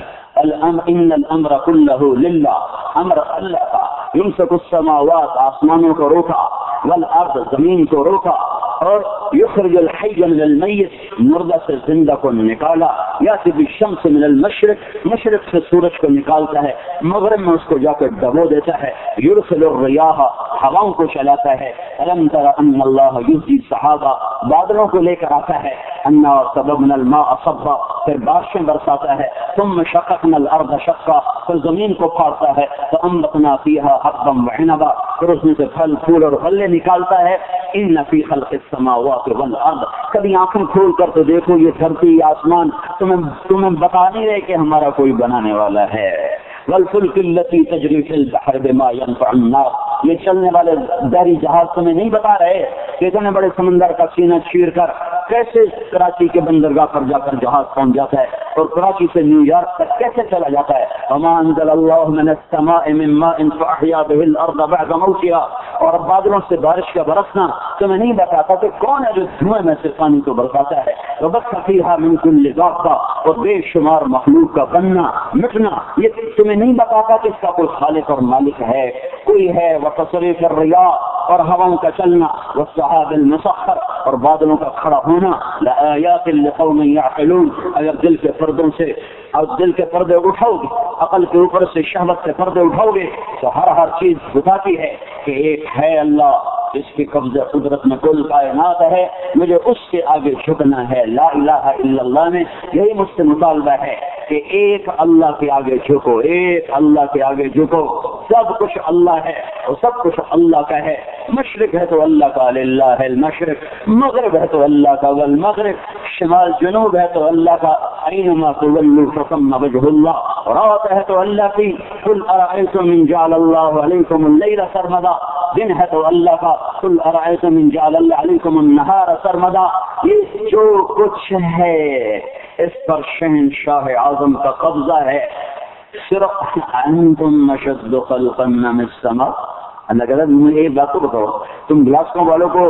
ان الامر کلہ للہ، امر اللہ کا۔ یمسک السماوات، آسمانوں کو روکا، والارض، زمین کو روکا، اور یخرج الحی من المیت، مردہ سے زندہ کو نکالا، یاتی بالشمس من المشرق، مشرق سے سورج کو نکالتا ہے، مغرب میں اس کو جا کر ڈبو دیتا ہے، یرسل الریاح، ہواؤں کو چلاتا ہے، الم تر ان اللہ یزجی السحابہ، بادلوں کو لے کر آتا ہے، انا صببنا الماء صبا، پھر بارشیں برساتا ہے، ثم شققنا الارض شقا، پھر زمین کو پھاڑتا ہے، فانبتنا فیہا حبا وعنبا، پھر اس میں سے پھل پھول اور غلے نکالتا ہے۔ ان فی خلق السماوات والارض، کبھی آنکھیں کھول کر تو دیکھو یہ دھرتی آسمان تمہیں بتا نہیں رہے کہ ہمارا کوئی بنانے والا ہے۔ والفلک التی تجری فی البحر بما ينفع الناس، یہ چلنے والے بحری جہاز تمہیں نہیں بتا رہے کہ اتنے بڑے سمندر کا سینہ چیر کر کیسے کراچی کے بندرگاہ پر جا کر جہاز پہنچ جاتا ہے اور کراچی سے نیو یارک تک کیسے چلا جاتا ہے۔ وما انزل اللہ من السماء من ماء فاحیا به الارض بعد موتها، اور بادلوں سے بارش کا برسنا تمہیں نہیں بتاتا کہ کون ہے جو دھوئیں میں سے پانی کو برساتا ہے۔ وبث فیہا من کل دابہ، اور بے شمار مخلوق کا بننا مٹنا یہ تمہیں نہیں بتاتا کہ اس کا کوئی خالق اور مالک ہے، کوئی ہے۔ وتصریف الریاح، اور ہواؤں کا چلنا، والسحاب المسخر، اور بادلوں کا کھڑا ہونا، لآیات لقوم یعقلون، اگر دل کے پردوں سے اور دل کے پردے اٹھاؤ گے، عقل کے اوپر سے شہوت سے پردے اٹھاؤ گے تو ہر چیز بتاتی ہے کہ ایک ہے اللہ، اس کی قبضہ قدرت میں کل کائنات ہے، مجھے اس کے آگے جھکنا ہے۔ لا الہ الا اللہ میں یہی مجھ سے مطالبہ ہے کہ ایک اللہ کے آگے جھکو، ایک اللہ کے آگے جھکو، سب کچھ اللہ ہے اور سب کچھ اللہ کا ہے۔ مشرق ہے تو اللہ کا، للہ المشرق، مغرب ہے تو اللہ کا، والمغرب، شمال جنوب ہے تو اللہ کا، اینما تولوا فثم وجہ اللہ، رات ہے تو اللہ کی، قل ارأیتم من جعل اللہ علیکم اللیل سرمدا، دن ہے تو اللہ کا، قل ارأیتم من جعل اللہ علیکم النہار سرمدا۔ یہ جو کچھ ہے اس پر شہنشاہ اعظم کا قبضہ ہے۔ صرف انتم اشد خلقا من السماء، اللہ کہتا ہے مجھے ایک بات تو بتاؤ، تم گلاسکوں والوں کو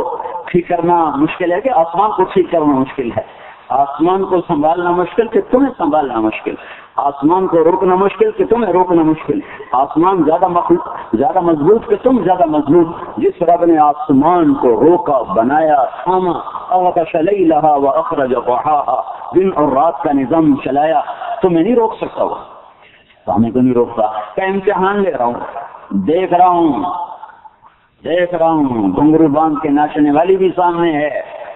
ٹھیک کرنا مشکل ہے کہ آسمان کو ٹھیک کرنا مشکل ہے؟ آسمان کو سنبھالنا مشکل کہ تمہیں سنبھالنا مشکل؟ آسمان کو روکنا مشکل کہ تمہیں روکنا مشکل؟ آسمان زیادہ مضبوط کہ تم زیادہ مضبوط؟ جس رب نے آسمان کو روکا، بنایا، تھاما، اغطش لیلہا واخرج ضحاہا، دن اور رات کا نظام چلایا، تمہیں نہیں روک سکتا وہ، ہمیں کو نہیں روکتا۔ کہ امتحان لے رہا ہوں، دیکھ رہا ہوں، گھنگرو باندھ کے ناچنے والی بھی سامنے ہے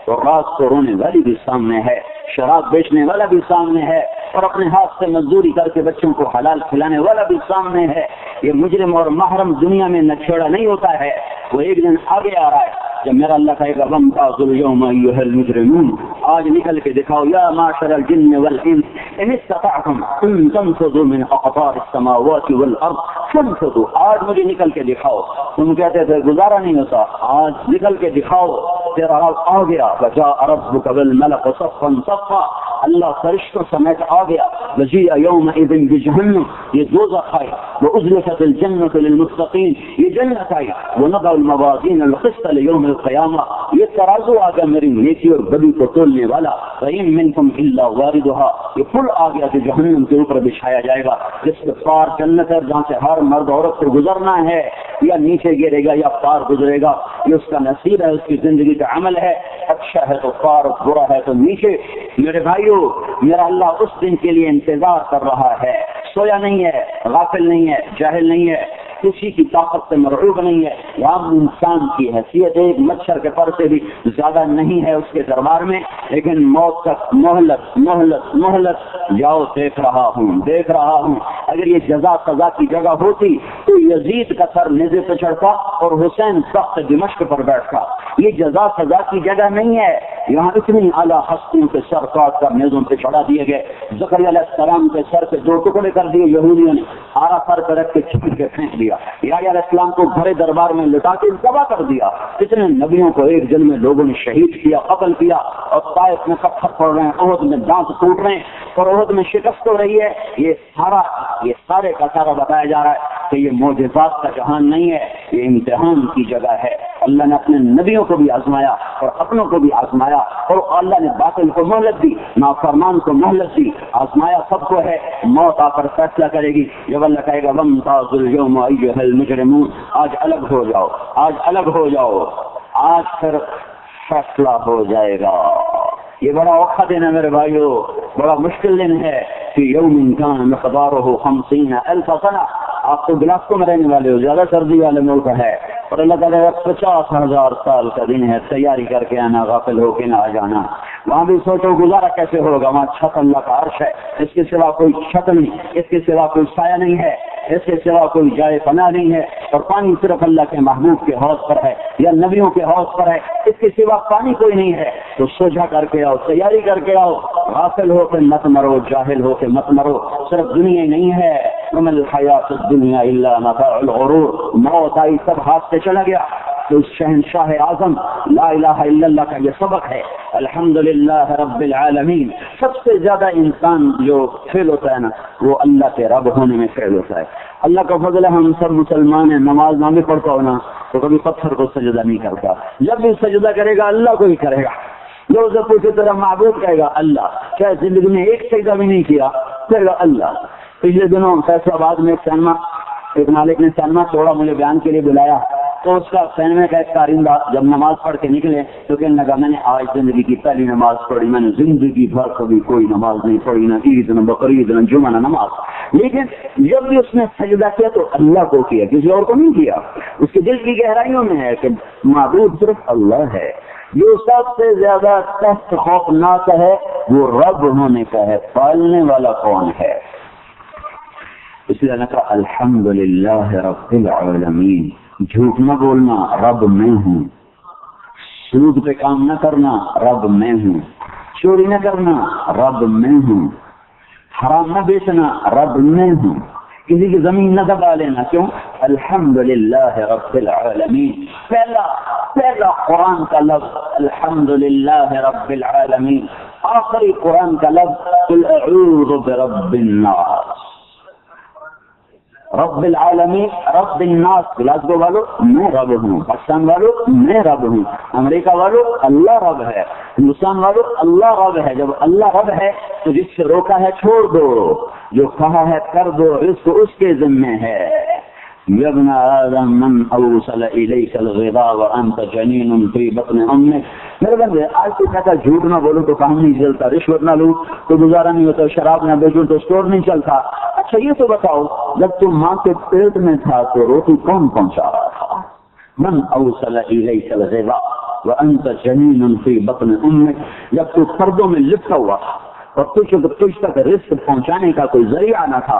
اور رات کو رونے والی بھی سامنے ہے، شراب بیچنے والا بھی سامنے ہے اور اپنے ہاتھ سے مزدوری کر کے بچوں کو حلال کھلانے والا بھی سامنے ہے، یہ مجرم اور محرم دنیا میں نہ چھوڑا نہیں ہوتا ہے، وہ ایک دن آگے آ رہا ہے جب میرا اللہ کہے گا وَامْتَازُوا الْيَوْمَ أَيُّهَا الْمُجْرِمُونَ، آج نکل کے دکھاؤ یا معشر الجن والانس ان استطعتم ان تنفذوا من اقطار السماوات والارض فانفذوا، آج مجھے نکل کے دکھاؤ۔ تم کہتے تھے گزارا نہیں ہوتا، آج نکل کے دکھاؤ، تیرا رب آ گیا، وَجَاءَ رَبُّكَ وَالْمَلَكُ صَفًّا صَفًّا، اللہ فرشتوں سمیت آ گیا، وَجِيءَ يَوْمَئِذٍ بِجَهَنَّمَ، یہ دوزخ ہے، وَأُزْلِفَتِ الْجَنَّةُ لِلْمُتَّقِينَ، یہ جنت ہے، وَنَضَعُ الْمَوَازِينَ الْقِسْطَ لِيَوْمِ الْقِيَامَةِ، یہ ترازو آ گیا میری نیکی اور بدی کو تولنے والا، وَإِن مِّنكُمْ إِلَّا وَارِدُهَا، یہ پل آ گیا کہ جہنم کے اوپر بچھایا جائے گا، جس کے پار جنت ہے جہاں سے ہر مرد عورت کو گزرنا ہے، یا نیچے گرے گا یا پار گزرے گا، یہ اس کا نصیب ہے، اس کی زندگی کا عمل ہے، اچھا ہے تو پار، برا ہے تو نیچے۔ میرے بھائیو، میرا اللہ اس دن کے لیے انتظار کر رہا ہے، سویا نہیں ہے، غافل نہیں ہے، جاہل نہیں ہے، کسی کی طاقت سے مرعوب نہیں ہے، یہاں انسان کی حیثیت ایک مچھر کے پر سے بھی زیادہ نہیں ہے اس کے دربار میں، لیکن موت تک مہلت مہلت مہلت، جاؤ دیکھ رہا ہوں دیکھ رہا ہوں۔ اگر یہ جزا سزا کی جگہ ہوتی تو یزید کا سر نیزے پہ چڑھتا اور حسین تخت دمشق پر بیٹھتا، یہ جزا سزا کی جگہ نہیں ہے، یہاں اتنی اعلیٰ ہستیوں کے سر کاٹ کر نیزوں پہ چڑھا دیے گئے، زکریا علیہ السلام کے سر کے 2 ٹکڑے کر دیے یہودیوں نے، آرا سر پہ رکھ کے چھپٹ کے پھینک دیا، یحییٰ علیہ السلام کو بھرے دربار میں لٹا کے ذبح کر دیا، اتنے نبیوں کو ایک دن میں لوگوں نے شہید کیا، قتل کیا، اور طائف میں پتھر پڑ رہے ہیں، احد میں دانت ٹوٹ رہے ہیں اور احد میں شکست ہو رہی ہے، یہ سارے کا سارا بتایا جا رہا ہے کہ یہ معجزات کا جہان نہیں ہے، یہ امتحان کی جگہ ہے۔ اللہ نے اپنے نبیوں کو بھی آزمایا اور اپنوں کو بھی آزمایا، اور اللہ نے باطل کو مہلت دی، نافرمان کو مہلت دی، آزمایا سب کو ہے، موت آ کر فیصلہ کرے گی جب اللہ کہے گا وَامْتَازُوا الْيَوْمَ أَيُّهَا الْمُجْرِمُونَ، آج الگ ہو جاؤ، آج الگ ہو جاؤ، آج پھر فیصلہ ہو جائے گا۔ یہ بڑا اوکھا دن ہے میرے بھائیو، بڑا مشکل دن ہے، فی یوم کان مقدارہ 50,000 سنہ، آپ تو گلاسکو میں رہنے والے ہو، زیادہ سردی والے ملک ہے، اور اللہ تعالیٰ 50,000 سال کا دن ہے، تیاری کر کے آنا، غافل ہو کے نہ آ جانا۔ وہاں بھی سوچو گزارا کیسے ہوگا، وہاں چھت اللہ کا عرش ہے، اس کے سوا کوئی چھت نہیں، اس کے سوا کوئی سایہ نہیں ہے، اس کے سوا کوئی جائے پناہ نہیں ہے، اور پانی صرف اللہ کے محبوب کے حوض پر ہے یا نبیوں کے حوض پر ہے، اس کے سوا پانی کوئی نہیں ہے۔ تو سوچا کر کے آؤ، تیاری کر کے آؤ، غافل ہو کے مت مرو، جاہل ہو کے مت مرو، صرف دنیا ہی نہیں ہے، وَمَا الْحَيَاةُ الدُّنْيَا إِلَّا مَتَاعُ الْغُرُورِ، موت آئی سب ہاتھ سے چلا گیا۔ تو شہنشاہ اعظم لا الہ الا اللہ کا یہ سبق ہے، الحمدللہ رب العالمین۔ سب سے زیادہ انسان جو فیل ہوتا ہے نا، وہ اللہ کے رب ہونے میں فیل ہوتا ہے۔ اللہ کا فضل ہے ہم سب مسلمان ہیں، نماز نہ بھی پڑھتا ہونا تو کبھی پتھر کو سجدہ نہیں کرتا، جب بھی سجدہ کرے گا اللہ کو ہی کرے گا۔ جو اسے پوچھے تیرا معبود کہے گا اللہ، کیا زندگی میں ایک سجدہ بھی نہیں کیا، کہے گا اللہ۔ پچھلے دنوں فیصل آباد میں ایک مالک نے سینما توڑا، مجھے بیان کے لیے بلایا، تو اس کا سینما کا ایک کارندہ جب نماز پڑھ کے نکلے تو کہنے لگا میں نے آج زندگی کی پہلی نماز پڑھی، میں نے زندگی بھر کبھی کوئی نماز نہیں پڑھی، نہ عید نہ بقرعید نہ جمعہ نہ نماز، لیکن جب بھی اس نے سجدہ کیا تو اللہ کو کیا، کسی اور کو نہیں کیا۔ اس کے دل کی گہرائیوں میں ہے کہ معبود صرف اللہ ہے، جو سب سے زیادہ سخت خوفناک ہے وہ رب ہونے کا ہے، پالنے والا کون ہے؟ اس لیے نے کہا الحمدللہ رب العالمین، جھوٹ نہ بولنا رب میں ہوں، سود پہ کام نہ کرنا رب میں ہوں، چوری نہ کرنا رب میں ہوں، حرام نہ بیچنا رب میں ہوں، کسی کی زمین نہ دبا لینا، کیوں؟ الحمدللہ رب العالمین۔ پہلا قرآن کا لفظ الحمدللہ رب العالمین، آخری قرآن کا لفظ قل اعوذ برب الناس۔ رب العالمین، رب الناس، گلاسگو والو میں رب ہوں، پاکستان والو میں رب ہوں، امریکہ والو اللہ رب ہے، ہندوستان والو اللہ رب ہے۔ جب اللہ رب ہے تو جس سے روکا ہے چھوڑ دو، جو کہا ہے کر دو، رزق اس کے ذمہ ہے۔ یا ابن آدم من اوصل الیک الغذاء وانت جنین فی بطن امک۔ میرے بندے آج تو کہتا جھوٹ نہ بولو تو کام نہیں چلتا، رشوت نہ لوں تو گزارا نہیں ہوتا، شراب نہ بیچوں تو اسٹور نہیں چلتا۔ اچھا یہ تو بتاؤ جب تم ماں کے پیٹ میں تھا تو روٹی کون پہنچا رہا تھا؟ من اوصل الیک الغذاء وانت جنین فی بطن امک، جب تو پردوں میں لپٹا ہوا تھا اور تجھ تک رزق پہنچانے کا کوئی ذریعہ نہ تھا،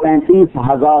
35,000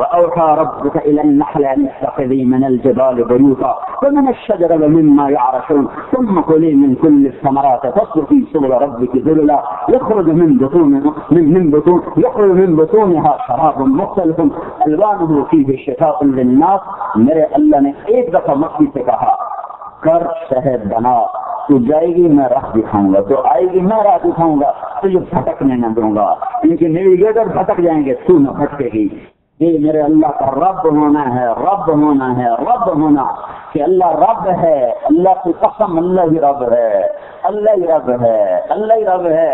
وأوحى ربك إلى النحل أن اتخذي من الجبال بيوتا ومن الشجر ومما يعرشون ثم كلي من كل الثمرات فاسلكي سبل ربك ذللا يخرج من بطونها شراب مختلف ألوانه فيه شفاء للناس۔ میرے اللہ نے ایک دفعہ مکھی سے کہا کر شہد بنا، تو جائے گی میں راہ دکھاؤں گا، تو آئے گی میں راہ دکھاؤں گا، تجھے بھٹکنے نہ دوں گا، کیونکہ نیویگیٹر بھٹک جائیں گے، تو نہ بھٹکے گی۔ یہ میرے اللہ کا رب ہونا ہے، رب ہونا کہ اللہ رب ہے، اللہ کی قسم اللہ ہی رب ہے۔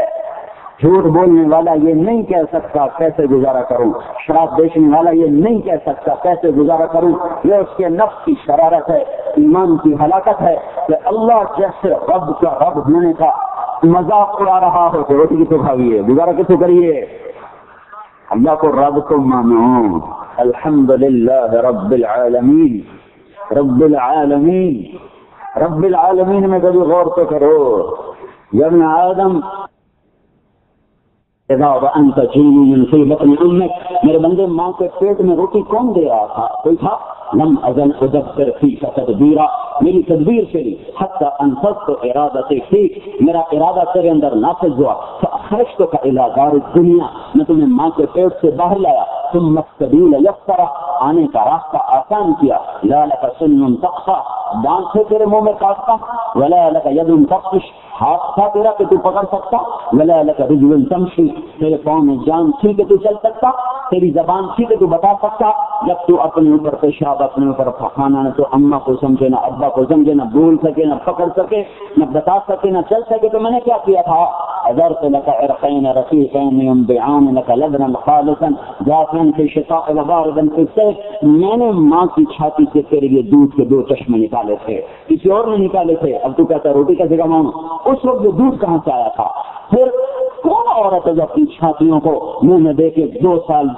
جھوٹ بولنے والا یہ نہیں کہہ سکتا کیسے گزارا کروں، شراب بیچنے والا یہ نہیں کہہ سکتا کیسے گزارا کروں، یہ اس کے نفس کی شرارت ہے، ایمان کی ہلاکت ہے کہ اللہ جیسے رب کا رب ہونے کا مذاق اڑا رہا ہو تو روٹی کتوں کھائیے، گزارا کتوں کریے، اللہ کو رب کو مانو۔ الحمدللہ رب العالمین میں کبھی غور تو کرو۔ یا ابن آدم اذا وانت جنین فی بطن امک، میرے بندے ماں کے پیٹ میں روٹی کون دے رہا تھا؟ کوئی تھا؟ لم ازل ادبر فیک تدبیرا، میری تدبیر تیری، حتی انفذت ارادتی فیک، میرا ارادہ تیرے اندر نافذ ہوا، فاخرجتک الی دار الدنیا، میں تمہیں ماں کے پیٹ سے باہر لایا، ثم السبیل یسرا، آنے کا راستہ آسان کیا، لا لک سن تقصا، دانت سے تیرے منہ میں کاٹتا، ولا لک ید تبطش، ہاتھ تھا تیرا کہ تو پکڑ سکتا، ولا لک رجل تمشی، تیرے پاؤں میں جان تھی کہ تو چل سکتا، تیری زبان تھی کہ تو بتا سکتا، جب تو اپنے اوپر پیشاب اپنے اوپر پخانا نہ تو اماں کو سمجھے نہ ابا کو سمجھے، نہ بول سکے نہ پکڑ سکے نہ بتا سکے نہ چل سکے، تو میں نے کیا کیا تھا؟ أذرت لك عرقين رفيقين ينبعان لك لبنا خالصا ذاقا في الشتاء وباردا في الصيف. میں نے ماں کی چھاتی سے تیرے لیے دودھ کے 2 چشمے نکالے تھے، کسی اور نے نکالے تھے. اب تو کہتا روٹی کیسے کماؤں؟ اس وقت دودھ کہاں سے آیا تھا؟ پھر کون عورت ہے جو اپنی چھاتیوں کو منہ میں دے کے 2 سال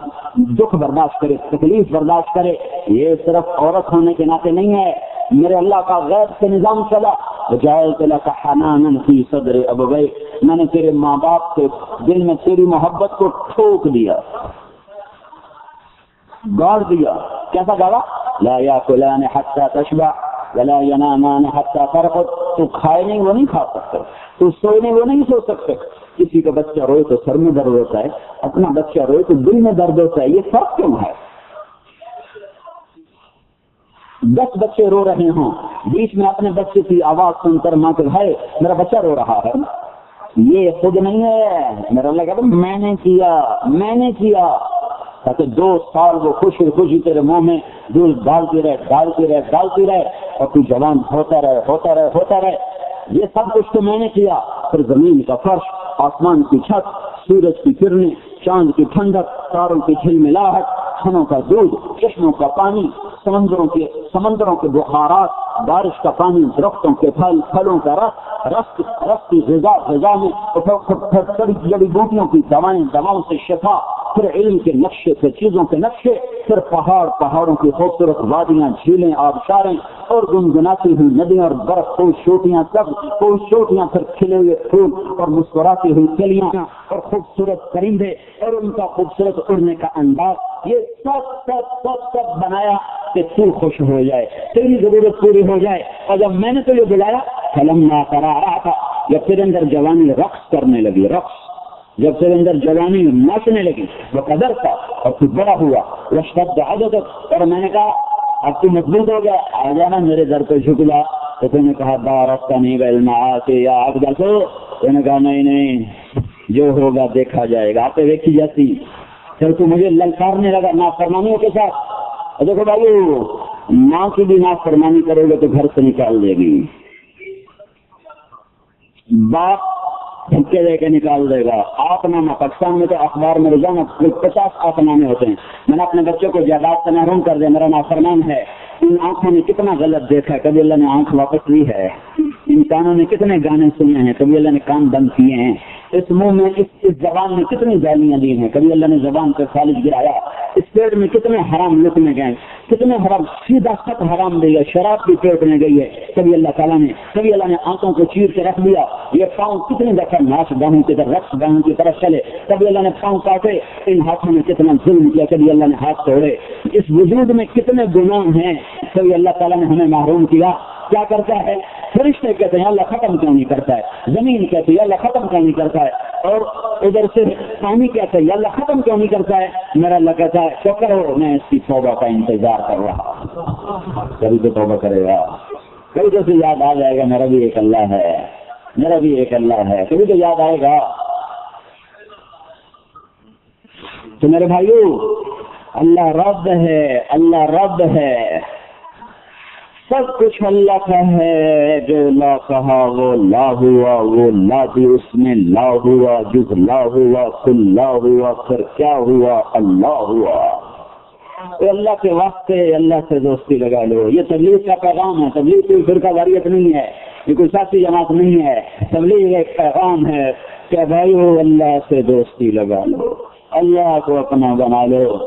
دکھ برداشت کرے، تکلیف برداشت کرے؟ یہ صرف عورت ہونے کے ناطے نہیں ہے، میرے اللہ کا غیب سے نظام چلا. وجعلت لك حنانا في صدر ابويك، میں نے تیرے ماں باپ کے دل میں تیری محبت کو ٹھوک دیا، گاڑ دیا. کیسا گاڑا؟ لا ياكلان حتى تشبع ولا ينامان حتى ترقد. تو کھائے نہیں وہ نہیں کھا سکتے، تو سوئے نہیں وہ نہیں سو سکتے. کسی کا بچہ روئے تو سر میں درد ہوتا ہے، اپنا بچہ روئے تو دل میں درد ہوتا ہے. یہ فرق کیوں ہے؟ 10 بچے رو رہے ہوں، بیچ میں اپنے بچے کی آواز سن کر ماں کہ بھائی میرا بچہ رو رہا ہے، یہ خود نہیں ہے. میرا اللہ کہتا میں نے کیا تاکہ 2 سال وہ خوشی خوشی تیرے منہ میں دودھ ڈالتی رہے اور تو جوان ہوتا رہے. یہ سب کچھ تو میں نے کیا. پھر زمین کا فرش، آسمان کی چھت، سورج کی کرنیں، چاند کی ٹھنڈک، تاروں کی جھلملاہٹ، کھنوں کا دودھ، چشموں کا پانی، سمندروں کے بخارات، بارش کا پانی، درختوں کے پھل، پھلوں کا رس کی غذا میں، جڑی بوٹیوں کی دواؤں سے شفا، پھر علم کے نقشے سے چیزوں کے نقشے، پھر پہاڑوں کی خوبصورت وادیاں، جھیلیں، آبشاریں اور گنگناتی ہوئی ندیاں اور برف پوش چوٹیاں، پھر کھلے ہوئے پھول اور مسکراتی ہوئی کلیاں اور خوبصورت پرندے اور ان کا خوبصورت اڑنے کا انداز. یہ سب بنایا کہ تو خوش ہو جائے، تیری ضرورت پوری ہو جائے. اور جب میں نے تو یہ بلایا فلما ترا تھا، جب تیرے اندر جوانی رقص کرنے لگی، جب تیرے اندر جوانی ناچنے لگی، وہ قدر تھا اور تو بڑا ہوا، واشتد عددک، اور میں نے کہا اب تو مضبوط ہو گیا، آ جانا میرے در پہ جھک جا. تو تم نے کہا بارکتنی بالمعاصی یا عبد اللہ. تو نے کہا نہیں جو ہوگا دیکھا جائے گا، آپ دیکھی جاتی. پھر تو مجھے للکارنے لگا نافرمانیوں کے ساتھ. دیکھو بھائی ماں کی بھی نافرمانی کرے گا تو گھر سے نکال دے گی، باپ دھکے دے کے نکال دے گا. آپ نامہ پاکستان میں تو اخبار میں روزانہ 50 آپ نامے ہوتے ہیں. میں نے اپنے بچوں کو جائیداد سے محروم کر دیا، میرا نافرمان ہے. ان آنکھوں نے کتنا غلط دیکھا ہے، کبھی اللہ نے آنکھ واپس لی ہے. ان کانوں نے کتنے گانے سنے ہیں، کبھی اللہ نے کان بند کیے ہیں. اس منہ میں اس زبان میں کتنی گالیاں دی ہیں، کبھی اللہ نے زبان پہ خالص گرایا. اس پیٹ میں کتنے حرام لقمے گئے، کتنے حرام، سیدھا خط حرام دے گا. شراب بھی پیٹ میں گئی ہے کبھی اللہ نے آنکھوں کو چیر کے رکھ دیا. یہ پاؤں کتنی دفعہ ناچ گاہوں کی طرف، رقص گاہوں کی طرف چلے، کبھی اللہ نے پاؤں کاٹے. ان ہاتھوں میں کتنا ظلم کیا، کبھی اللہ نے ہاتھ توڑے. اس وجود میں کتنے گناہ ہیں، کبھی اللہ تعالیٰ نے ہمیں محروم کیا. کیا کرتا ہے؟ فرشتے کہتے ہیں اللہ ختم کیوں نہیں کرتا ہے، زمین کہتے ہیں اللہ ختم کیوں نہیں کرتا ہے، اور ادھر سے پانی کہتے ہیں اللہ ختم کیوں نہیں کرتا ہے. میرا اللہ کہتا ہے تو کرو، میں اس کی توبہ کا انتظار کر رہا. کبھی تو توبہ کرے گا، کبھی تو اسے یاد آ جائے گا میرا بھی ایک اللہ ہے، کبھی تو یاد آئے گا. تو میرے بھائیو اللہ رب ہے، سب کچھ اللہ کا ہے. جو لا کہا وہ لا ہوا، وہ لا بھی اس میں لا ہوا، جز لا ہوا کل لا ہوا، پھر کیا ہوا اللہ ہوا. تو اللہ کے واسطے اللہ سے دوستی لگا لو. یہ تبلیغ کا پیغام ہے، تبلیغ کوئی فرقہ واریت نہیں ہے، یہ کوئی سیاسی جماعت نہیں ہے. تبلیغ ایک پیغام ہے کہ بھائیو اللہ سے دوستی لگا لو، اللہ کو اپنا بنا لو.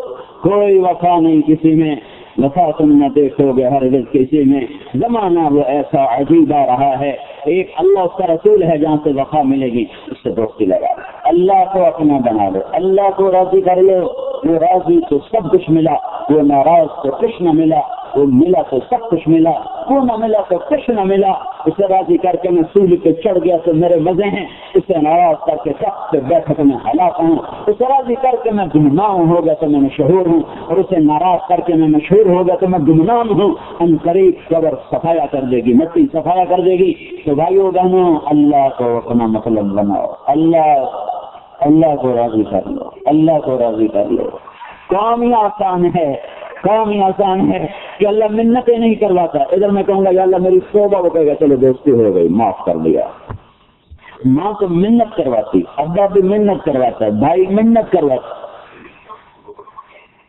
کوئی وفا نہیں کسی میں، وفا تم نہ دیکھو گے ہر روز کسی میں. زمانہ وہ ایسا عجیب آ رہا ہے، ایک اللہ اس کا رسول ہے جہاں سے وفا ملے گی، اس سے دوستی لگا. اللہ کو اپنا بنا لو، اللہ کو راضی کر لو. وہ راضی تو سب کچھ ملا، وہ ناراض تو کچھ نہ ملا. وہ ملا تو سب کچھ ملا، وہ نہ ملا تو کچھ نہ ملا. اسے راضی کر کے میں سولی پہ چڑھ گیا تو میرے مزے ہیں، اسے ناراض کر کے سب سے بیٹھ میں ہلاک ہوں. اسے راضی کر کے میں گمنام ہو گیا تو میں مشہور ہوں، اور اسے ناراض کر کے میں مشہور ہو گیا تو میں گمنام ہوں. ان قریب قبر صفایا کر دے گی، مٹی صفایا کر دے گی. تو بھائیو بہنوں اللہ کو اپنا مطلب بناؤ، اللہ کو راضی کر لو، اللہ کو راضی کر لو. کام ہی آسان ہے کہ اللہ منتیں نہیں کرواتا. ادھر میں کہوں گا یا اللہ میری توبہ، وہ کہے گا چلو دوستی ہو گئی، معاف کر دیا. ماں تو منت کرواتی، ابا بھی منت کرواتا ہے، بھائی منت کرواتا،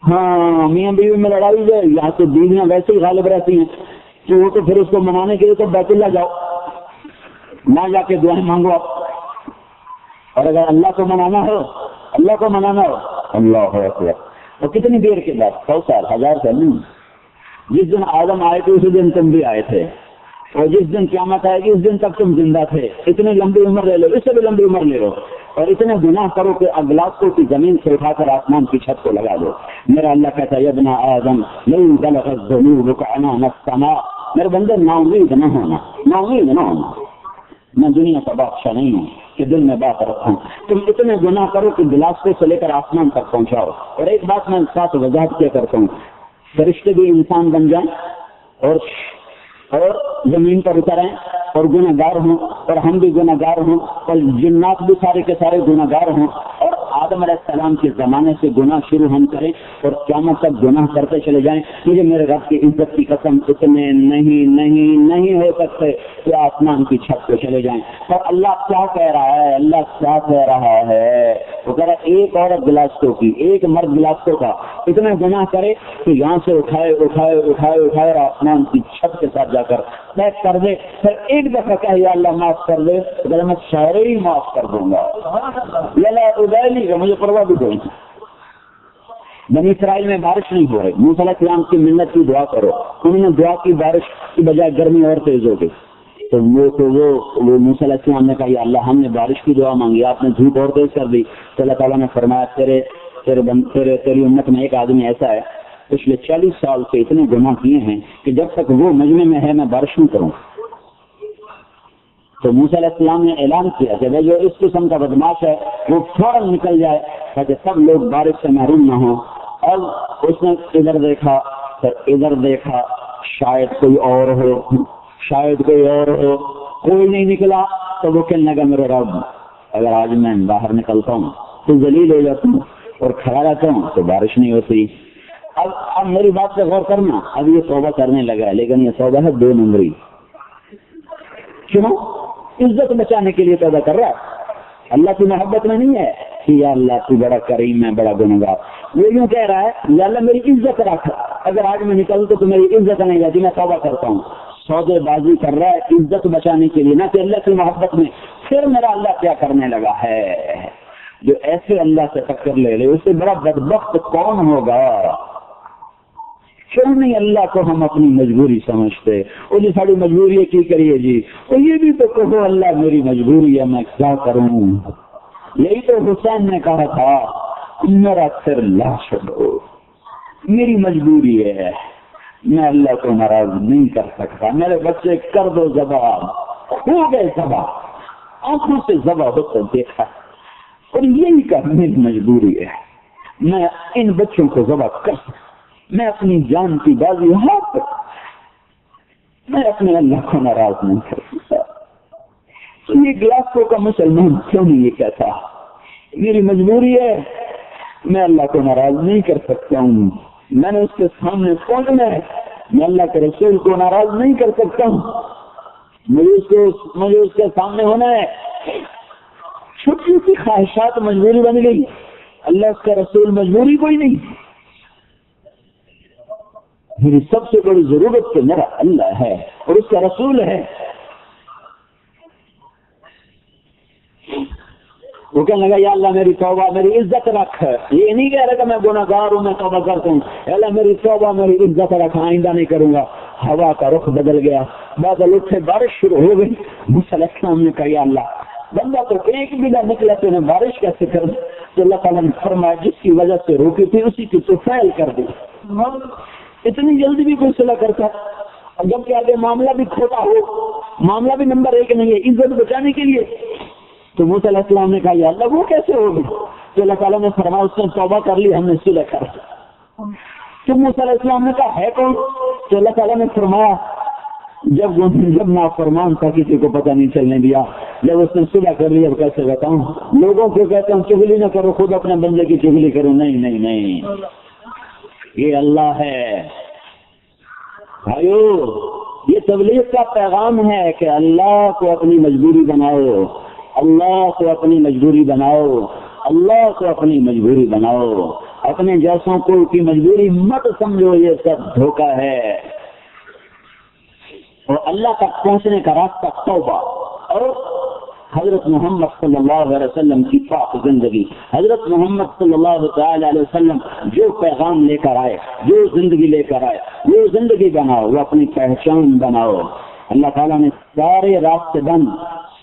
ہاں میاں بیوی میں لڑائی ہے، یہاں تو بیویاں ویسے ہی غالب رہتی ہیں کہ وہ تو پھر اس کو منانے کے لیے تو بیت اللہ جاؤ، نہ جا کے دعائیں مانگو آپ، اور اگر اللہ کو منانا ہو اللہ اکبر، تو کتنی دیر کے بعد، 100 سال 1000 سال نہیں، جس دن آدم آئے تھے اسی دن تم بھی آئے تھے، اور جس دن قیامت آئے گی اس دن تک تم زندہ تھے، اتنی لمبی عمر لے لو، اس سے بھی لمبی عمر لے لو، اور اتنے گناہ کرو کہ اگلاسوں کی زمین سے اٹھا کر آسمان کی چھت کو لگا دو۔ میرا اللہ کہتا ہے ابن آدم لئن بلغت ذنوبک عنان السماء، میرے بندے نا امید نہ ہونا، میں دنیا کا بادشاہ نہیں ہوں کہ دل میں بات رکھوں، تم اتنے گناہ کرو کہ گلاسوں سے لے کر آسمان تک پہنچاؤ۔ اور ایک بات میں ساتھ وضاحت کیا کرتا ہوں، فرشتے بھی انسان بن جائیں اور زمین پر اتریں اور گناہ گار ہوں، اور ہم بھی گناہ گار ہوں، اور جنات بھی سارے کے سارے گناہ گار ہوں، اور آدم علیہ السلام کے زمانے سے گناہ شروع ہم کریں اور قیامت تک گناہ کرتے چلے جائیں، مجھے میرے رب کی عزت کی قسم اتنے نہیں ہو سکتے کہ آسمان کی چھت پہ چلے جائیں۔ اور اللہ کیا کہہ رہا ہے، وہ کہہ رہا ہے ایک عورت گلاسوں کی، ایک مرد گلاسوں کا اتنے گناہ کرے کہ یہاں سے اٹھائے اور آسمان کی چھت کے ساتھ جا کر پیک کر دے، پھر ایک دفعہ کہ یا اللہ معاف کر دے، اگر میں سارے ہی معاف کر دوں گا، مجھے پرواہ بھی کوئی نہیں۔ بنی اسرائیل میں بارش نہیں ہو رہی، موسیٰ علیہ السلام کی منت کی دعا کرو، انہوں نے دعا کی بارش کی بجائے گرمی اور تیز ہو گئی، تو وہ موسیٰ علیہ السلام نے کہا یا اللہ ہم نے بارش کی دعا مانگی، آپ نے دھوپ اور تیز کر دی، تو اللہ تعالیٰ نے فرمایا تیری امت میں ایک آدمی ایسا ہے پچھلے 40 سال سے اتنے گناہ کیے ہیں کہ جب تک وہ مجمع میں ہے میں بارش نہیں کروں۔ تو موسیٰ علیہ السلام نے اعلان کیا کہ جو اس قسم کا بدماش ہے وہ فوراً نکل جائے تاکہ سب لوگ بارش سے محروم نہ ہوں۔ اب اس نے ادھر دیکھا پھر ادھر دیکھا، شاید کوئی اور ہو، کوئی نہیں نکلا، تو وہ کہنے لگا میرے رب اگر آج میں باہر نکلتا ہوں تو ذلیل ہو جاتا ہوں اور کھڑا رہتا ہوں تو بارش نہیں ہوتی۔ اب میری بات سے غور کرنا، اب یہ توبہ کرنے لگا ہے، لیکن یہ توبہ ہے 2 نمبری۔ کیوں؟ عزت بچانے کے لیے توبہ کر رہا ہے، اللہ کی محبت میں نہیں ہے کہ یا اللہ تو بڑا کریم ہے، بڑا گنہگار۔ یہ یوں کہہ رہا ہے یا اللہ میری عزت رکھ، اگر آج میں نکلوں تو میری عزت نہیں جاتی، میں توبہ کرتا ہوں۔ سودے بازی کر رہا ہے عزت بچانے کے لیے، نہ کہ اللہ کی محبت میں۔ پھر میرا اللہ کیا کرنے لگا ہے، جو ایسے اللہ سے ٹکر لے لے اس سے بڑا بدبخت کون ہوگا؟ کیوں نہیں اللہ کو ہم اپنی مجبوری سمجھتے؟ وہ جی ساری مجبوری ہے کی کریے جی، تو یہ بھی تو کہو اللہ میری مجبوری ہے، میں کیا کروں؟ یہی تو حسین نے کہا تھا میرا سر لا چھوڑو، میری مجبوری ہے، میں اللہ کو ناراض نہیں کر سکتا، میرے بچے کر دو ذبح، ہو گئے ذبح، آنکھوں سے ذبح ہوتا دیکھا، اور یہی کہ میری مجبوری ہے، میں ان بچوں کو ذبح کر سکتا، میں اپنی جان کی بازی ہاتھ، میں اپنے اللہ کو ناراض نہیں کر سکتا۔ تو یہ گلاسوں کا مسلمان کیوں نہیں یہ کہتا میری مجبوری ہے، میں اللہ کو ناراض نہیں کر سکتا ہوں، میں نے اس کے سامنے پہنچنا ہے، میں اللہ کے رسول کو ناراض نہیں کر سکتا ہوں، مجھے اس کے سامنے ہونا ہے۔ چھوٹی سی خواہشات مجبوری بن گئی، اللہ اس کا رسول مجبوری کوئی نہیں۔ میری سب سے بڑی ضرورت تو میرا اللہ ہے اور اس کا رسول ہے۔ وہ کہنے لگا یا اللہ میری توبہ، میری عزت رکھ، یہ نہیں کہہ رہا کہ میں گناہ گار ہوں میں توبہ کرتا ہوں، اللہ میری توبہ میری عزت رکھ، آئندہ نہیں کروں گا۔ ہوا کا رخ بدل گیا، بادل اٹھے، بارش شروع ہو گئی۔ موسیٰ علیہ السلام نے کہا یا اللہ بندہ تو ایک بھی نہ نکلا، تو نے بارش کیسے کر دی؟ تو اللہ تعالیٰ نے فرمایا جس کی وجہ سے روکی تھی اسی کی تو فیل کر دی۔ اتنی جلدی بھی کوئی صلح کرتا، اور جب کہ آگے معاملہ بھی کھوٹا ہو، معاملہ بھی نمبر 1 نہیں ہے، عزت بچانے کے لیے۔ تو موسیٰ علیہ السلام نے کہا یا اللہ وہ کیسے ہوگی؟ تو اللہ تعالیٰ نے فرمایا اس نے توبہ کر لی، ہم نے صلح کر۔ تو موسیٰ علیہ السلام نے کہا ہے کون؟ تو اللہ تعالیٰ نے فرمایا جب نافرمان تھا کسی کو پتہ نہیں چلنے دیا، جب اس نے صلح کر لی، اب کیسے بتاؤں؟ لوگوں کو کہتا ہوں چغلی نہ کرو، خود اپنے بندے کی چغلی کرو، نہیں، یہ اللہ ہے۔ بھائیو یہ تبلیغ کا پیغام ہے کہ اللہ کو اپنی مجبوری بناؤ، اللہ کو اپنی مجبوری بناؤ، اللہ کو اپنی مجبوری بناؤ، اپنے جیسوں کو کی مجبوری مت سمجھو، یہ سب دھوکہ ہے۔ اور اللہ تک پہنچنے کا راستہ توبہ اور حضرت محمد صلی اللہ علیہ وسلم کی پاک زندگی، حضرت محمد صلی اللہ تعالی علیہ وسلم جو پیغام لے کر آئے، جو زندگی لے کر آئے، وہ زندگی بناؤ، وہ اپنی پہچان بناؤ۔ اللہ تعالیٰ نے سارے راستے بند،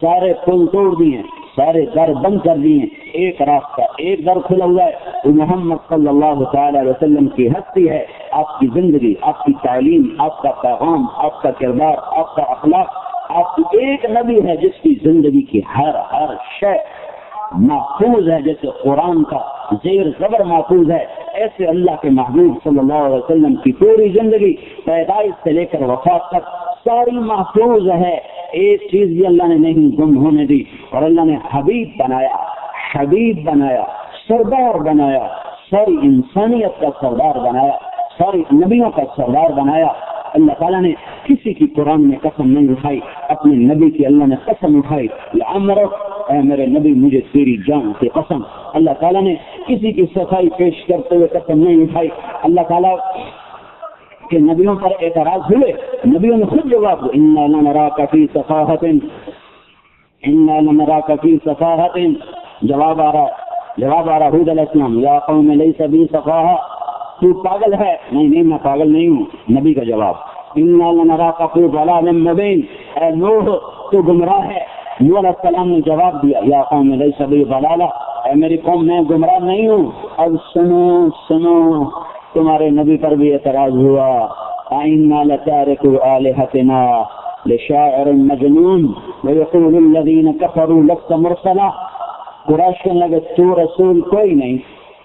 سارے پل توڑ دیے، سارے در بند کر دیے، ایک راستہ، ایک در کھلا ہوا ہے، وہ محمد صلی اللہ تعالی علیہ وسلم کی ہستی ہے، آپ کی زندگی، آپ کی تعلیم، آپ کا پیغام، آپ کا کردار، آپ کا اخلاق، آپ ایک نبی ہے جس کی زندگی کی ہر شے محفوظ ہے، جیسے قرآن کا زیر زبر محفوظ ہے، ایسے اللہ کے محبوب صلی اللہ علیہ وسلم کی پوری زندگی پیدائش سے لے کر وفات تک ساری محفوظ ہے، ایک چیز بھی اللہ نے نہیں گم ہونے دی۔ اور اللہ نے حبیب بنایا، سردار بنایا، ساری انسانیت کا سردار بنایا، ساری نبیوں کا سردار بنایا۔ اللہ تعالیٰ نے کسی کی قرآن میں قسم نہیں اٹھائی، اپنے نبی کی اللہ نے قسم اٹھائی، لعمرک، اے میرے نبی مجھے تیری جان سے قسم۔ اللہ تعالیٰ نے کسی کی صفائی پیش کرتے ہوئے قسم نہیں اٹھائی۔ اللہ تعالیٰ کہ نبیوں پر اعتراض ہوئے، نبیوں نے خود جواب دیا، اِنَّا لَنَرَاكَ فِي صَفَاحَةٍ، جواب آ رہا حود علیہ السلام، یا قوم لیس بی صفاحہ، تو پاگل ہے؟ نہیں میں پاگل نہیں ہوں۔ نبی کا جواب، اِنَّا لَنَرَاكَ فِي ضَلَالٍ مُبِينٍ، اے نوح تو گمراہ ہے۔ نوح علیہ السلام نے جواب دیا، یا قوم لیس بی ضلالہ، اے میری قوم میں گمراہ نہیں ہوں۔ اب سنو تمہارے نبی پر بھی اعتراض ہوا، اِنَّا لَتَارِكُوا آلِهَتِنَا لِشَاعِرٍ مَجْنُونٍ وَيَقُولُ الَّذِينَ كَفَرُوا لَسْتَ مُرْسَلًا، قریش کہنے لگے تو رسول کوئی نہیں،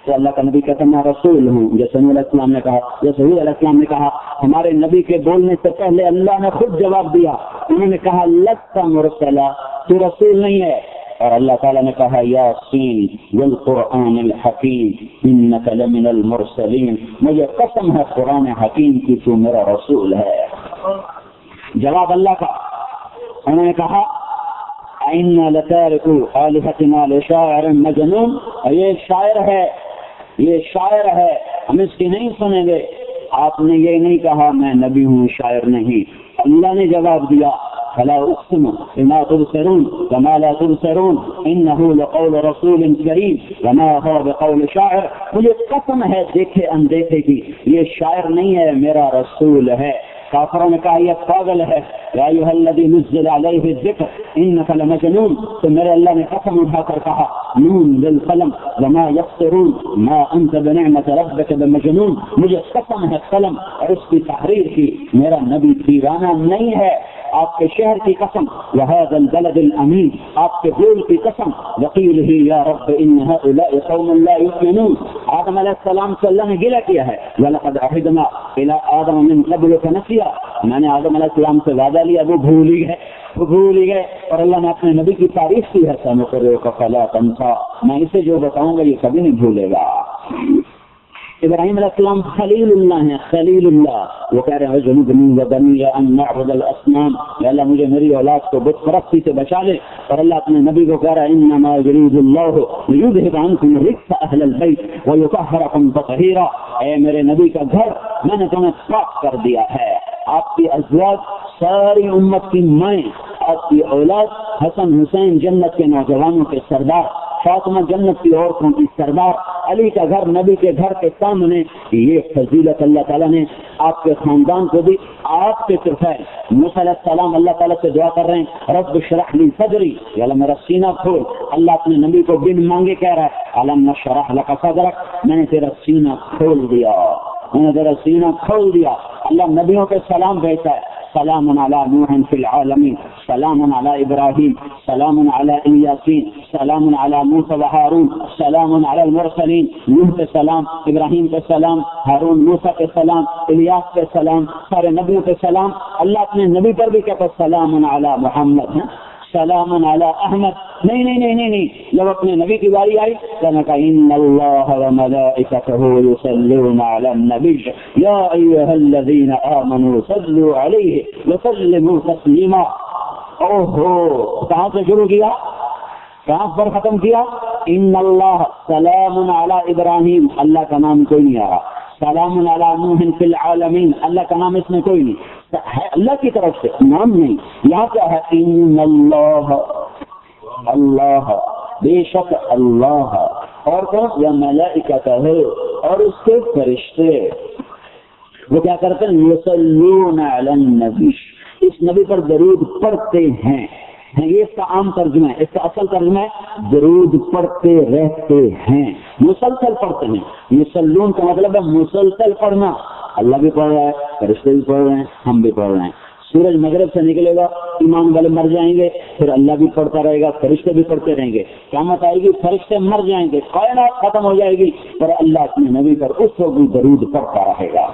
تو اللہ کا نبی کہتا میں رسول ہوں، جیسے نوح علیہ السلام نے کہا، جیسے حود علیہ السلام نے کہا۔ ہمارے نبی کے بولنے سے پہلے اللہ نے خود جواب دیا، انہوں نے کہا لست مرسلا، تو رسول نہیں ہے۔ اور اللہ تعالیٰ نے کہا یاسین والقرآن الحکیم انک لمن المرسلین، مجھے قسم ہے قرآن حکیم کی تو میرا رسول ہے۔ جواب اللہ کا، انہوں نے کہا اِنَّا لَتَارِكُوا آلِهَتِنَا لِشَاعِرٍ مَجْنُونٍ، یہ شاعر ہے، ہم اس کی نہیں سنیں گے۔ آپ نے یہ نہیں کہا میں نبی ہوں، شاعر نہیں۔ اللہ نے جواب دیا فَلَا أُقْسِمُ بِمَا تُبْصِرُونَ وَمَا لَا تُبْصِرُونَ إِنَّهُ لَقَوْلُ رَسُولٍ كَرِيمٍ وَمَا هُوَ بِقَوْلِ شَاعِرٍ، مجھے قسم ہے دیکھے اندیکھے کی، یہ شاعر نہیں ہے، میرا رسول ہے۔ کافروں نے کہا یہ پاگل ہے، یا ایھا الذی نزل علیہ الذکر انک لمجنون، تو میرے اللہ نے قسم اٹھا کر کہا نون والقلم وما یسطرون ما انت بنعمت ربک بمجنون، مجھے قسم ہے قلم اور اس کی تحریر کی، میرا نبی دیوانہ نہیں ہے۔ آپ کے شہر کی قسم، وهذا البلد الامین، آپ کے دل کی قسم، وقیلہ یا رب ان هؤلاء قوم لا یؤمنون، آدم علیہ السلام سے اللہ نے گلہ کیا ہے، وَلَقَدْ عَهِدْنَا إِلَىٰ آدَمَ مِن قَبْلُ فَنَسِيَ، میں نے آدم علیہ السلام سے وعدہ لیا، وہ بھول ہی گئے، اور اللہ نے اپنے نبی کی تعریف کی ہے، سَنُقْرِئُكَ فَلَا تَنسَىٰ، میں اسے جو بتاؤں گا یہ کبھی نہیں بھولے گا۔ ابراہیم علیہ السلام خلیل اللہ ہیں، خلیل اللہ، وہ کہہ رہے ہیں وَجُنُوبْنِي وَبَنِيَّ أَن نَّعْبُدَ الْأَصْنَامَ، یا اللہ مجھے میری اولاد کو بت پرستی سے بچا لے، اور اللہ اپنے نبی کو کہہ رہا ہے إِنَّمَا يُرِيدُ اللَّهُ لِيُذْهِبَ عَنكُمُ الرِّجْسَ أَهْلَ الْبَيْتِ وَيُطَهِّرَكُمْ تَطْهِيرًا، اے میرے نبی کا گھر میں نے تمہیں پاک کر دیا ہے، آپ کی ازواج ساری امت کی مائیں، آپ کی اولاد حسن حسین جنت کے نوجوانوں کے سردار، فاطمہ جنت کی عورتوں کی سردار، علی کا گھر نبی کے گھر کے سامنے، یہ فضیلت اللہ تعالیٰ نے آپ کے خاندان کو بھی آپ کے طرف ہے۔ موسیٰ علیہ السلام اللہ تعالیٰ سے دعا کر رہے ہیں رب اشرح لی صدری، یا اللہ میرا سینہ کھول، اللہ اپنے نبی کو بن مانگے کہہ رہا ہے الم نشرح لک صدرک، میں نے تیرا سینہ کھول دیا، میں نے تیرا سینہ کھول دیا۔ اللہ نبیوں کے سلام بھیجتا ہے، سلام علی نوح فی العالمین، سلام علی ابراہیم، سلام علی الیاسین، سلام علی موسیٰ و ہارون، سلام علی المرسلین، نوح کے سلام، ابراہیم کے سلام، ہارون موسیٰ کے سلام، الیاس کے سلام، سارے نبیوں کے سلام۔ اللہ اپنے نبی پر بھی کہتا ہے سلام علی محمد، سلام علی احمد، نہیں، جب اپنے نبی کی باری آئی تو نے کہا ان اللہ وملائکتہ یصلون علی النبی یا ایھا الذین آمنوا صلوا علیہ وسلموا تسلیما۔ اوہو، کہاں سے شروع کیا؟ کہاں پر ختم کیا؟ ان اللہ سلام علی ابراہیم، اللہ کا نام کوئی نہیں آ رہا. سلام علی نوح فی العالمین، اللہ کا نام اس میں کوئی نہیں ہے، اللہ کی طرف سے نام نہیں. یہاں کیا ہے؟ ان اللہ، اللہ بے شک اللہ، اور کون؟ یا ملائکتہ ہے، اور اس کے فرشتے. وہ کیا کرتے ہیں؟ یصلون علی النبی، اس نبی پر درود پڑھتے ہیں. یہ اس کا عام ترجمہ ہے. اس کا اصل ترجمہ ہے درود پڑھتے رہتے ہیں، مسلسل پڑھتے ہیں. یصلون کا مطلب ہے مسلسل پڑھنا. اللہ بھی پڑھ رہا ہے، فرشتے بھی پڑھ رہے ہیں، ہم بھی پڑھ رہے ہیں. سورج مغرب سے نکلے گا، ایمان والے مر جائیں گے، پھر اللہ بھی پڑھتا رہے گا، فرشتے بھی پڑھتے رہیں گے. قیامت آئے گی، فرشتے مر جائیں گے، کائنات ختم ہو جائے گی، پر اللہ اپنے نبی پر اس وقت بھی درود پڑھتا رہے گا.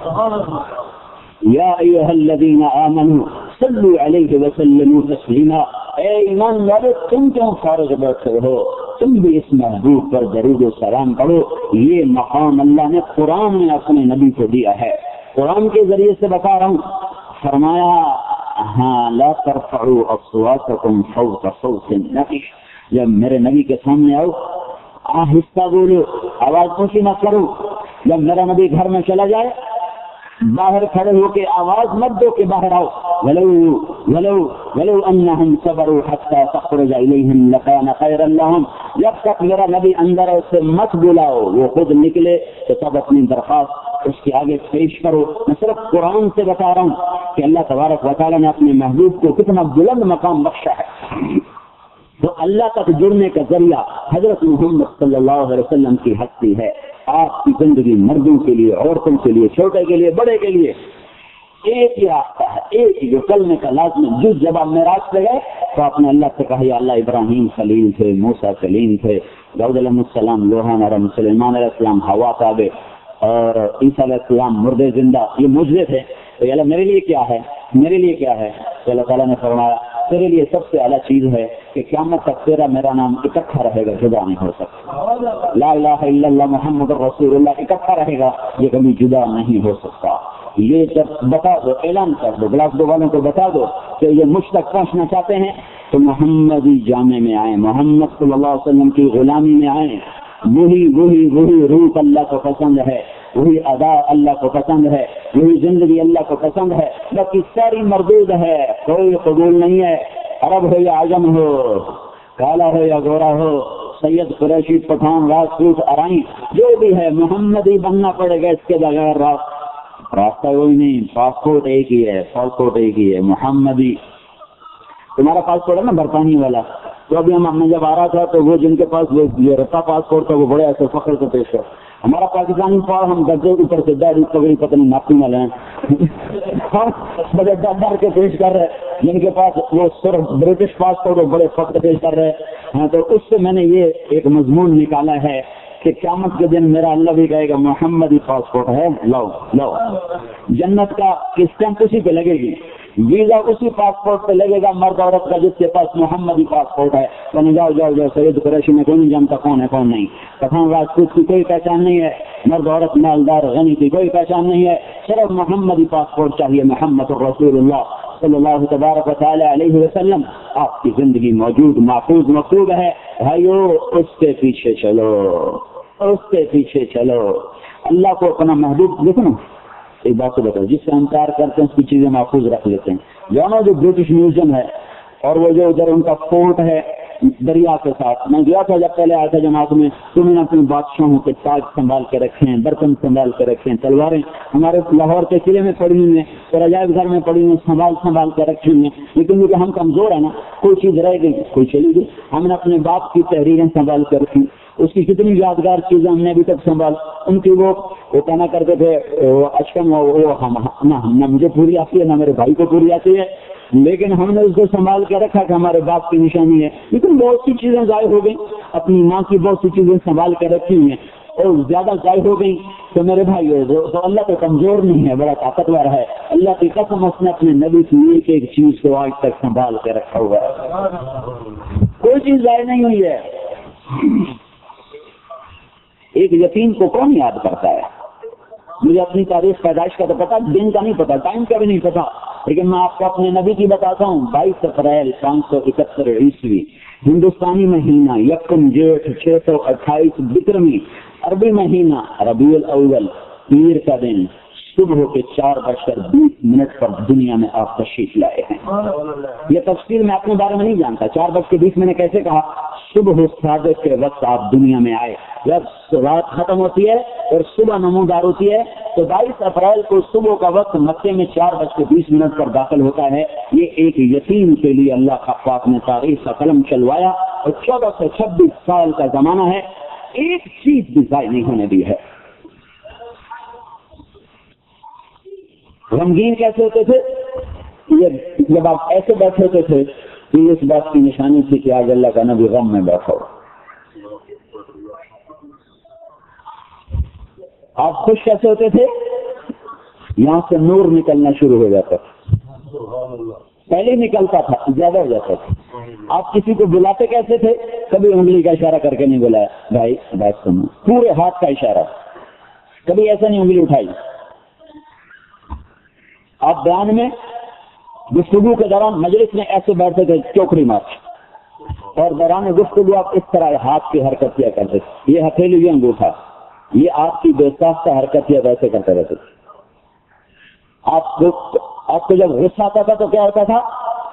یا ایھا الذین آمنوا صلوا علیہ وسلموا تسلیما، اے ایمان والے تم کیوں فارغ بیٹھے ہو، تم بھی اس محبوب پر درود و سلام پڑھو. یہ مقام اللہ نے قرآن میں اپنے نبی کو دیا ہے. قرآن کے ذریعے سے بتا رہا ہوں. فرمایا ہاں لا ترفعوا اصواتکم فوق صوت النبی، جب میرے نبی کے سامنے آؤ آہستہ بولو، آواز اونچی نہ کرو. جب میرا نبی گھر میں چلا جائے باہر کھڑے ہو کے آواز مت دو کہ باہر آؤ. ولو انہم صبروا حتی تخرج الیہم لکان خیرا لہم، جب تک میرا نبی اندر ہے اسے مت بلاؤ، وہ خود نکلے تو سب اپنی درخواست اس کے آگے پیش کرو. میں صرف قرآن سے بتا رہا ہوں کہ اللہ تبارک و تعالیٰ نے اپنے محبوب کو کتنا بلند مقام بخشا ہے. تو اللہ تک جڑنے کا ذریعہ حضرت محمد صلی اللہ علیہ وسلم کی ہستی ہے. آپ کی زندگی مردوں کے لیے، عورتوں کے لیے، چھوٹے کے لیے، بڑے کے لیے ایک ہی راستہ ہے، ایک ہی جو کلمے کا لازم. جب آپ معراج پہ گئے تو آپ نے اللہ سے کہا یا اللہ ابراہیم خلیل تھے، موسیٰ کلیم تھے، داؤد علیہ السلام لوہا نرم، سلیمان علیہ السلام ہوا تابع، اور عیسیٰ علیہ السلام مردے زندہ. یہ معجزے تھے. تو یا اللہ میرے لیے کیا ہے، میرے لیے کیا ہے؟ تو اللہ تعالیٰ نے فرمایا تیرے لیے سب سے اعلیٰ چیز ہے کہ قیامت تک تیرا میرا نام اکٹھا رہے گا، جدا نہیں ہو سکتا. لا الہ الا اللہ محمد رسول اللہ اکٹھا رہے گا، یہ کبھی جدا نہیں ہو سکتا. یہ جب بتا دو، اعلان کر دو، گلاسگو والوں کو بتا دو کہ یہ مجھ تک پہنچنا چاہتے ہیں تو محمدی جامع میں آئیں، محمد صلی اللہ علیہ وسلم کی غلامی میں آئیں. وہی روح اللہ کو پسند ہے، وہی ادا اللہ کو پسند ہے، وہی زندگی اللہ کو پسند ہے. باقی ساری مردود ہے، کوئی قبول نہیں ہے. عرب ہو یا عجم ہو، کالا ہو یا گورا ہو، سید قریشی پٹھان راجپوت ارائیں، جو بھی ہے محمدی بننا پڑے گا. اس کے بغیر راستہ کوئی نہیں. پاسپورٹ ایک ہی ہے، پاسپورٹ ایک ہی ہے، محمدی. تمہارا پاسپورٹ ہے نا برطانیہ والا. تو ابھی ہم جب آ رہا تھا تو وہ جن کے پاس یہ رتا پاسپورٹ تھا وہ بڑے ایسے فخر سے پیش کر. ہمارا پاکستانی فارم ہم درجے اوپر سے داڑھی پگڑی پتنی ناپی والے ہیں، بڑے ڈر کے پیش کر رہے. جن کے پاس وہ صرف برٹش پاسپورٹ وہ بڑے فخر پیش کر رہے ہیں. تو اس سے میں نے یہ ایک مضمون نکالا ہے کہ قیامت کے دن میرا اللہ بھی کہے گا محمدی پاسپورٹ ہے، لو. جنت کا اسٹیمپ اسی پہ لگے گی، ویزا اسی پاسپورٹ پہ لگے گا مرد عورت کا جس کے پاس محمدی پاسپورٹ ہے. تو جاؤ سید قریشی میں کوئی نہیں جانتا کون ہے کون نہیں، پٹھان راجپوت کی کوئی پہچان نہیں ہے، مرد عورت مالدار غنی کی کوئی پہچان نہیں ہے. صرف محمدی پاسپورٹ چاہیے، محمد رسول اللہ صلی اللہ تبارک و تعالی علیہ وسلم. آپ کی زندگی موجود محفوظ مکتوب ہے. بھائیو اس کے پیچھے چلو، اس کے پیچھے چلو. اللہ کو اپنا محبوب دیکھو نا. ایک بات تو بتاؤ، جس سے ہم پیار کرتے ہیں اس کی چیزیں محفوظ رکھ لیتے ہیں. جانا جو برٹش میوزیم ہے اور وہ جو ادھر ان کا فورٹ ہے دریا کے ساتھ، میں گیا تھا جب پہلے آیا تھا جماعت میں. تم نے اپنے بادشاہوں کے تاج سنبھال کے رکھے ہیں، برتن سنبھال کے رکھے ہیں، تلواریں ہمارے لاہور کے قلعے میں پڑی ہوئی ہیں اور عجائب گھر میں پڑی ہوئی ہیں، سنبھال کے رکھی ہوئی ہیں. لیکن کیونکہ ہم کمزور ہیں نا، کوئی چیز رہ گئی کوئی چلی گئی. ہم نے اپنے باپ کی تحریریں سنبھال کر رکھی، اس کی کتنی یادگار چیزیں ہم نے ابھی تک سنبھال. ان کی وہ کہنا کرتے تھے اشکم نہ مجھے پوری آتی ہے نہ میرے بھائی کو پوری آتی ہے، لیکن ہم نے اس کو سنبھال کے رکھا کہ ہمارے باپ کی نشانی ہے. لیکن بہت سی چیزیں ضائع ہو گئی، اپنی ماں کی بہت سی چیزیں سنبھال کے رکھی ہوئی ہیں اور زیادہ ضائع ہو گئی. تو میرے بھائی تو اللہ تو کمزور نہیں ہے، بڑا طاقتور ہے. اللہ کی قسم اس نے اپنے نبی کی ایک ایک چیز کو آج تک سنبھال کے رکھا ہوا ہے، کوئی چیز ضائع نہیں ہوئی ہے. ایک یتیم کو کون یاد کرتا ہے؟ مجھے اپنی تاریخ پیدائش کا تو پتا، دن کا نہیں پتا، ٹائم کا بھی نہیں پتا، لیکن میں آپ کو اپنے نبی کی بتاتا ہوں. 22 اپریل 571 عیسوی ہندوستانی مہینہ یکم جیٹھ 628 بکرمی، عربی مہینہ ربیع الاول، پیر کا دن، صبح کے 4:20 پر دنیا میں آپ تشریف لائے ہیں۔ یہ تفصیل میں اپنے بارے میں نہیں جانتا، 4:20 کیسے کہا؟ صبح صادق کے وقت آپ دنیا میں آئے، جب رات ختم ہوتی ہے اور صبح نمودار ہوتی ہے تو 22 اپریل کو صبح کا وقت مکے میں 4:20 پر داخل ہوتا ہے۔ یہ ایک یتیم کے لیے اللہ کا پاک نے تاریخ کا قلم چلوایا اور 14 سے 26 سال کا زمانہ ہے، ایک چیز بھی ضائع نہیں ہونے دی ہے۔ غمگین کیسے ہوتے تھے؟ یہ جب آپ ایسے بیٹھے ہوتے تھے تو اس بات کی نشانی تھی کہ آج اللہ کا نبی غم میں بیٹھا ہو۔ آپ خوش کیسے ہوتے تھے؟ یہاں سے نور نکلنا شروع ہو جاتا تھا، پہلے نکلتا تھا، زیادہ ہو جاتا تھا۔ آپ کسی کو بلاتے کیسے تھے؟ کبھی انگلی کا اشارہ کر کے نہیں بلایا، بھائی بات سنو، پورے ہاتھ کا اشارہ، کبھی ایسا نہیں انگلی اٹھائی۔ آپ بیان میں گفتگو کے دوران مجلس میں ایسے بیٹھتے تھے چوکڑی مار، اور دوران گفتگو آپ اس طرح ہاتھ کی حرکت کیا کرتے تھے، یہ ہتھیلی، یہ انگوٹھا، یہ آپ کی بے ساختہ حرکت یا ویسے کرتے رہتے تھے۔ آپ کو جب غصہ آتا تھا تو کیا ہوتا تھا؟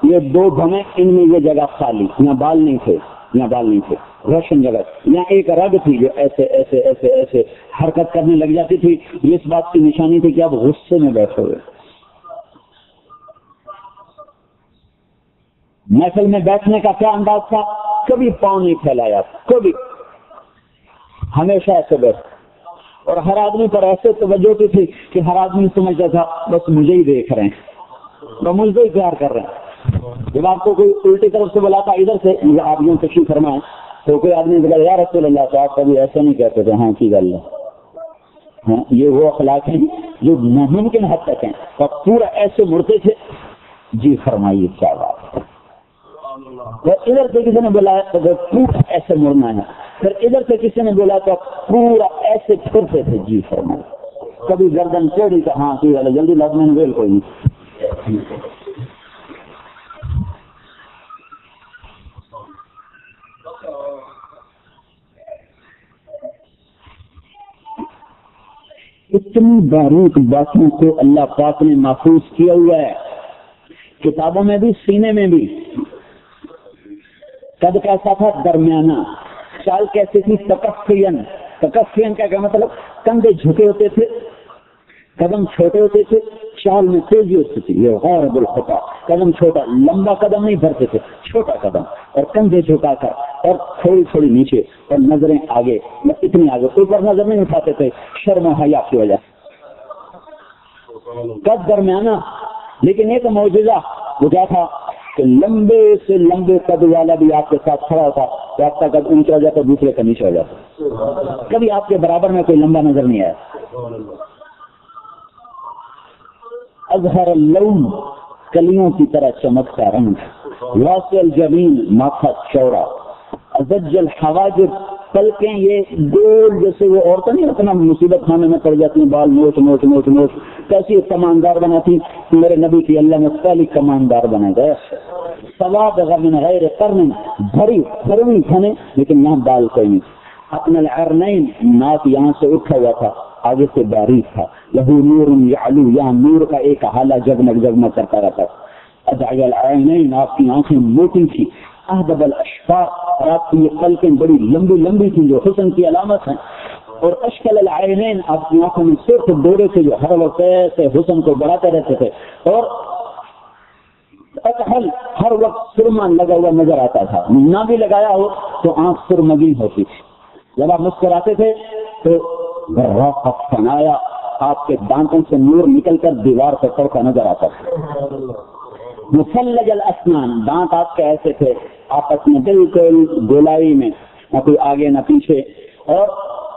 یہ 2 دھمے، ان میں یہ جگہ خالی، یہاں بال نہیں تھے، یہاں بال نہیں تھے، روشن جگہ، یہاں ایک رگ تھی جو ایسے ایسے ایسے ایسے حرکت کرنے لگ جاتی تھی۔ اس بات کی نشانی تھی کہ آپ غصے میں بیٹھے ہوئے۔ محفل میں بیٹھنے کا کیا انداز تھا؟ کبھی پاؤں نہیں پھیلایا، کبھی، ہمیشہ ایسے بیٹھ، اور ہر آدمی پر ایسے توجہ ہوتی تھی کہ ہر آدمی سمجھتا تھا بس مجھے ہی دیکھ رہے ہیں، وہ مجھ سے ہی پیار کر رہے ہیں۔ جب آپ کو کوئی الٹی طرف سے بلاتا ادھر سے، آپ یوں تشریف فرمائیں، تو کوئی آدمی بولا یا رسول اللہ، تو آپ کبھی ایسا نہیں کہتے تھے ہاں کی گل ہے۔ ہاں، یہ وہ اخلاق ہیں جو ناممکن حد تک ہیں، اور پورا ایسے مڑتے تھے، جی فرمائیے کیا بات ہے۔ ادھر سے کسی نے بولا تو پورا ایسے مڑنا ہے، پھر ادھر سے کسی نے بولا تو پورا ایسے پھرتے تھے، جی فرمائیے۔ کبھی گردن چوڑی کا ہاں کی گل ہے، جلدی لازمی ویل کوئی نہیں۔ اتنی باریک باتوں کو اللہ پاک نے محفوظ کیا ہوا ہے، کتابوں میں بھی، سینے میں بھی۔ قد کیسا تھا؟ درمیانہ۔ چال کیسی تھی؟ تکفین۔ تکفین کا مطلب کندھے جھکے ہوتے تھے، قدم چھوٹے ہوتے تھے، چال میں تیزی ہوتی تھی، یہ غور بالخطا، قدم چھوٹا، لمبا قدم نہیں بھرتے تھے، چھوٹا قدم، اور کندھے جھکا کر، اور تھوڑی تھوڑی نیچے، اور نظریں آگے، اتنی آگے، اوپر نظر نہیں اٹھاتے تھے شرم و حیا کی وجہ سے۔ قد درمیانہ، لیکن ایک معجزہ وہ کیا تھا کہ لمبے سے لمبے قد والا بھی آپ کے ساتھ کھڑا ہوتا تو آپ کا قد اونچا ہو جاتا، دوسرے کا نیچے ہو جاتا، کبھی آپ کے برابر میں کوئی لمبا نظر نہیں آیا۔ اظہر اللون، کلیوں کی طرح چمکتا رنگ، واسع الجبین، ماتھا چوڑا، ازج الحواجب، پلکیں یہ گول جیسے وہ عورتیں نہیں اتنا مصیبت خانے میں پڑ جاتی ہیں، بال موٹ موٹ موٹ موٹ، کیسی کماندار بناتی، میرے نبی کی اللہ نے پہلی کماندار بنا گئے، سواد غمن غیر قرن، بھری بھروی کھانے، لیکن یہاں بال کوئی نہیں، اپنے العرنین، ناک یہاں سے اٹھا ہوا تھا، آگے سے باریک تھا، لہو نور یعلو، یہاں نور کا ایک حالہ جگمگ جگمگ کرتا رہتا، ادعی العینین، آپ کی آنکھیں موٹی تھی، اہدب الاشفاق، اور آپ کی یہ پلکیں بڑی لمبی لمبی تھی جو حسن کی علامت ہیں، اور اشکل العینین، آپ کی آنکھوں میں صرف ڈورے تھے جو ہر وقت سے حسن کو بڑھاتے رہتے تھے، اور اکحل، ہر وقت سرما لگا ہوا نظر آتا تھا، نہ بھی لگایا ہو تو آنکھ سرمگی ہوتی تھی، جب آپ مسکراتے تھے تو فنایا، آپ کے دانتوں سے نور نکل کر دیوار پر پڑتا نظر آتا تھا، مسلج الاسنان، دانت آپ کے ایسے تھے آپس میں بالکل گولائی میں، نہ کوئی آگے نہ پیچھے، اور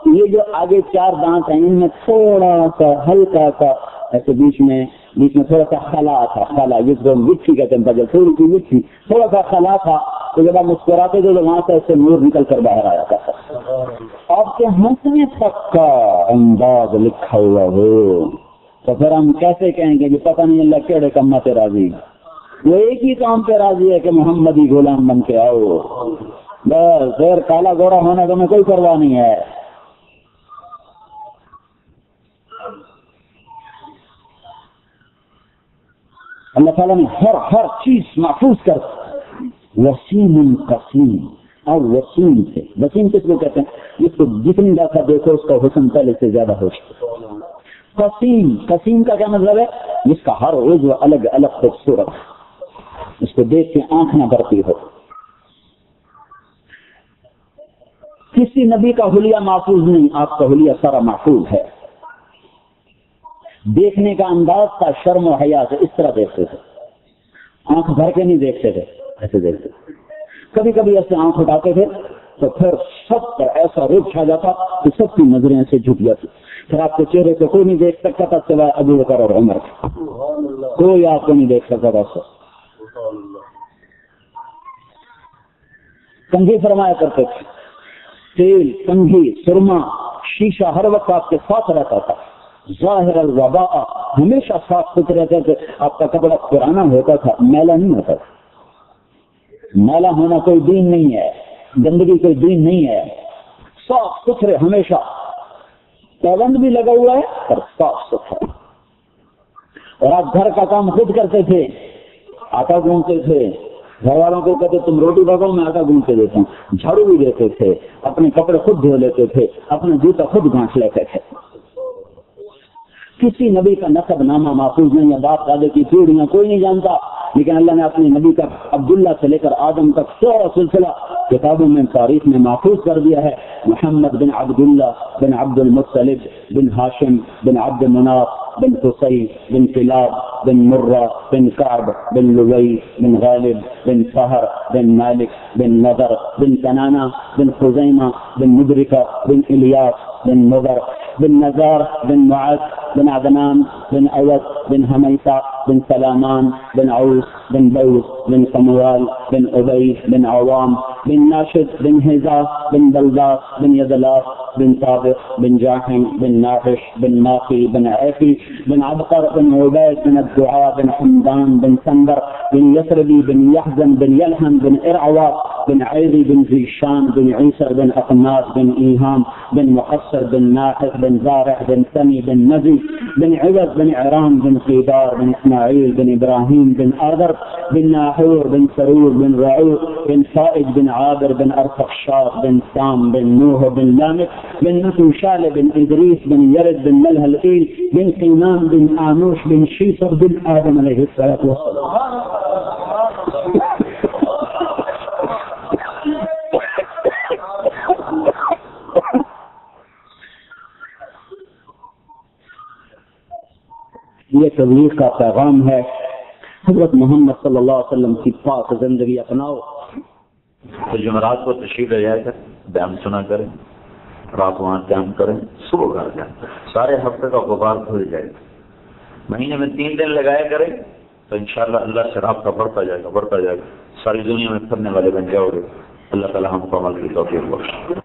یہ جو آگے 4 دانت ہیں ان میں تھوڑا سا ہلکا سا ایسے بیچ میں تھوڑا سا خلا تھا، خلا جس کو مٹھی کہتے ہیں، بجل تھوڑی سی مٹھی، تھوڑا سا خلا تھا، تو جب آپ مسکراتے تھے تو وہاں سے ایسے نور نکل کر باہر آیا تھا، آپ کے ہنسنے تک کا انداز لکھا ہوا ہو، تو پھر ہم کیسے کہیں گے کہ پتہ نہیں اللہ کیڑے کما سے راضی، وہ ایک ہی کام پہ راضی ہے کہ محمدی غلام بن کے آؤ، بس غیر کالا گورا ہونے کا میں کوئی پرواہ نہیں ہے۔ اللہ تعالیٰ نے ہر چیز محفوظ کر، وسیم قسیم، اور وسیم سے، وسیم کس کو کہتے ہیں؟ جس کو جتنی دفعہ دیکھو اس کا حسن پہلے سے زیادہ ہو۔ قسیم، قسیم کا کیا مطلب ہے؟ جس کا ہر عضو الگ الگ خوبصورت، اس کو دیکھ کے آنکھ نہ بھرتی ہو۔ کسی نبی کا حلیہ محفوظ نہیں، آپ کا حلیہ سارا محفوظ ہے۔ دیکھنے کا انداز تھا شرم و حیا سے، اس طرح دیکھتے تھے، آنکھ بھر کے نہیں دیکھتے تھے، ایسے دیکھتے تھے۔ کبھی کبھی ایسے آنکھ اٹھاتے تھے تو پھر سب پر ایسا روپ چھا جاتا کہ سب کی نظریں ایسے جھک جاتی، پھر آپ کے چہرے سے کوئی نہیں دیکھ سکتا تھا سوائے ابو بکر اور عمر، کوئی آپ کو نہیں دیکھ سکتا تھا۔ کنگھی فرمایا کرتے تھے، تیل، کنگھی، سرما، شیشہ ہر وقت آپ کے ساتھ رہتا تھا۔ ظاہر الوباء، ہمیشہ صاف ستھرے رہتے تھے، آپ کا کپڑا پرانا ہوتا تھا، میلا نہیں ہوتا تھا۔ میلا ہونا کوئی دین نہیں ہے، گندگی کوئی دین نہیں ہے، صاف ستھرے ہمیشہ، پابند بھی لگا ہوا ہے اور صاف ستھرا۔ اور آپ گھر کا کام خود کرتے تھے، آٹا گوندتے تھے، گھر والوں کو کہتے تم روٹی پکاؤ میں آٹا گوند کے دیتا ہوں، جھاڑو بھی دیتے تھے، اپنے کپڑے خود دھو لیتے تھے، اپنا جوتا خود گانٹھ لیتے تھے۔ کسی نبی کا نسب نامہ محفوظ نہیں ہے، باپ دادے کی پیڑھیاں کوئی نہیں جانتا، لیکن اللہ نے اپنے نبی کا عبداللہ سے لے کر آدم تک سارا سلسلہ کتابوں میں تاریخ میں محفوظ کر دیا ہے۔ محمد بن عبداللہ بن عبد المطلب بن ہاشم بن عبد مناف بن قصی بن کلاب بن مرہ بن کعب بن لوی بن غالب بن فہر بن مالک بن نضر بن کنانہ بن خزیمہ بن مدرکہ بن الیاس بن نضر بن نزار بن معاذ بن عدنان بن اوس بن حمیسہ بن سلامان بن عوس بن بوس بن قموال بن ابی بن عوام بن ناشد بن حزا بن بلداس بن یدلاس بن طابق بن جاحم بن ناحش بن ماقی بن عیفی بن عبقر بن عبید بن الدعاء بن حمدان بن سندر بن یسربی بن یحزن بن یلحن بن ارعوا بن عیدی بن زیشان بن عیسر بن اقناس بن ایہام بن محصر بن ناحق بن زارع بن سمی بن نزی بن عوض بن عرام بن قیدار بن اسماعیل بن ابراہیم بن آدر بن ناحور بن سرور بن رعور بن فائد بن عابر بن ارفخشاد بن سام بن نوح بن لامک بن نسوشال بن ادریس بن یرد بن ملہلئیل بن قینان بن آنوش بن شیصر بن آدم علیہ السلام۔ یہ تبلیغ کا پیغام ہے، حضرت محمد صلی اللہ علیہ وسلم کی پاک زندگی اپناؤ۔ تو جمعرات کو تشریف لے جائے گا، بیان سنا کریں، رات وہاں قیام کریں، صبح گھر جائیں، سارے ہفتے کا غبار دھل جائے گا۔ مہینے میں 3 دن لگایا کریں تو انشاءاللہ اللہ سے رابطہ بڑھتا جائے گا، ساری دنیا میں پھرنے والے بن جاؤ گے۔ اللہ تعالی ہم کو عمل کی توفیق بخشے۔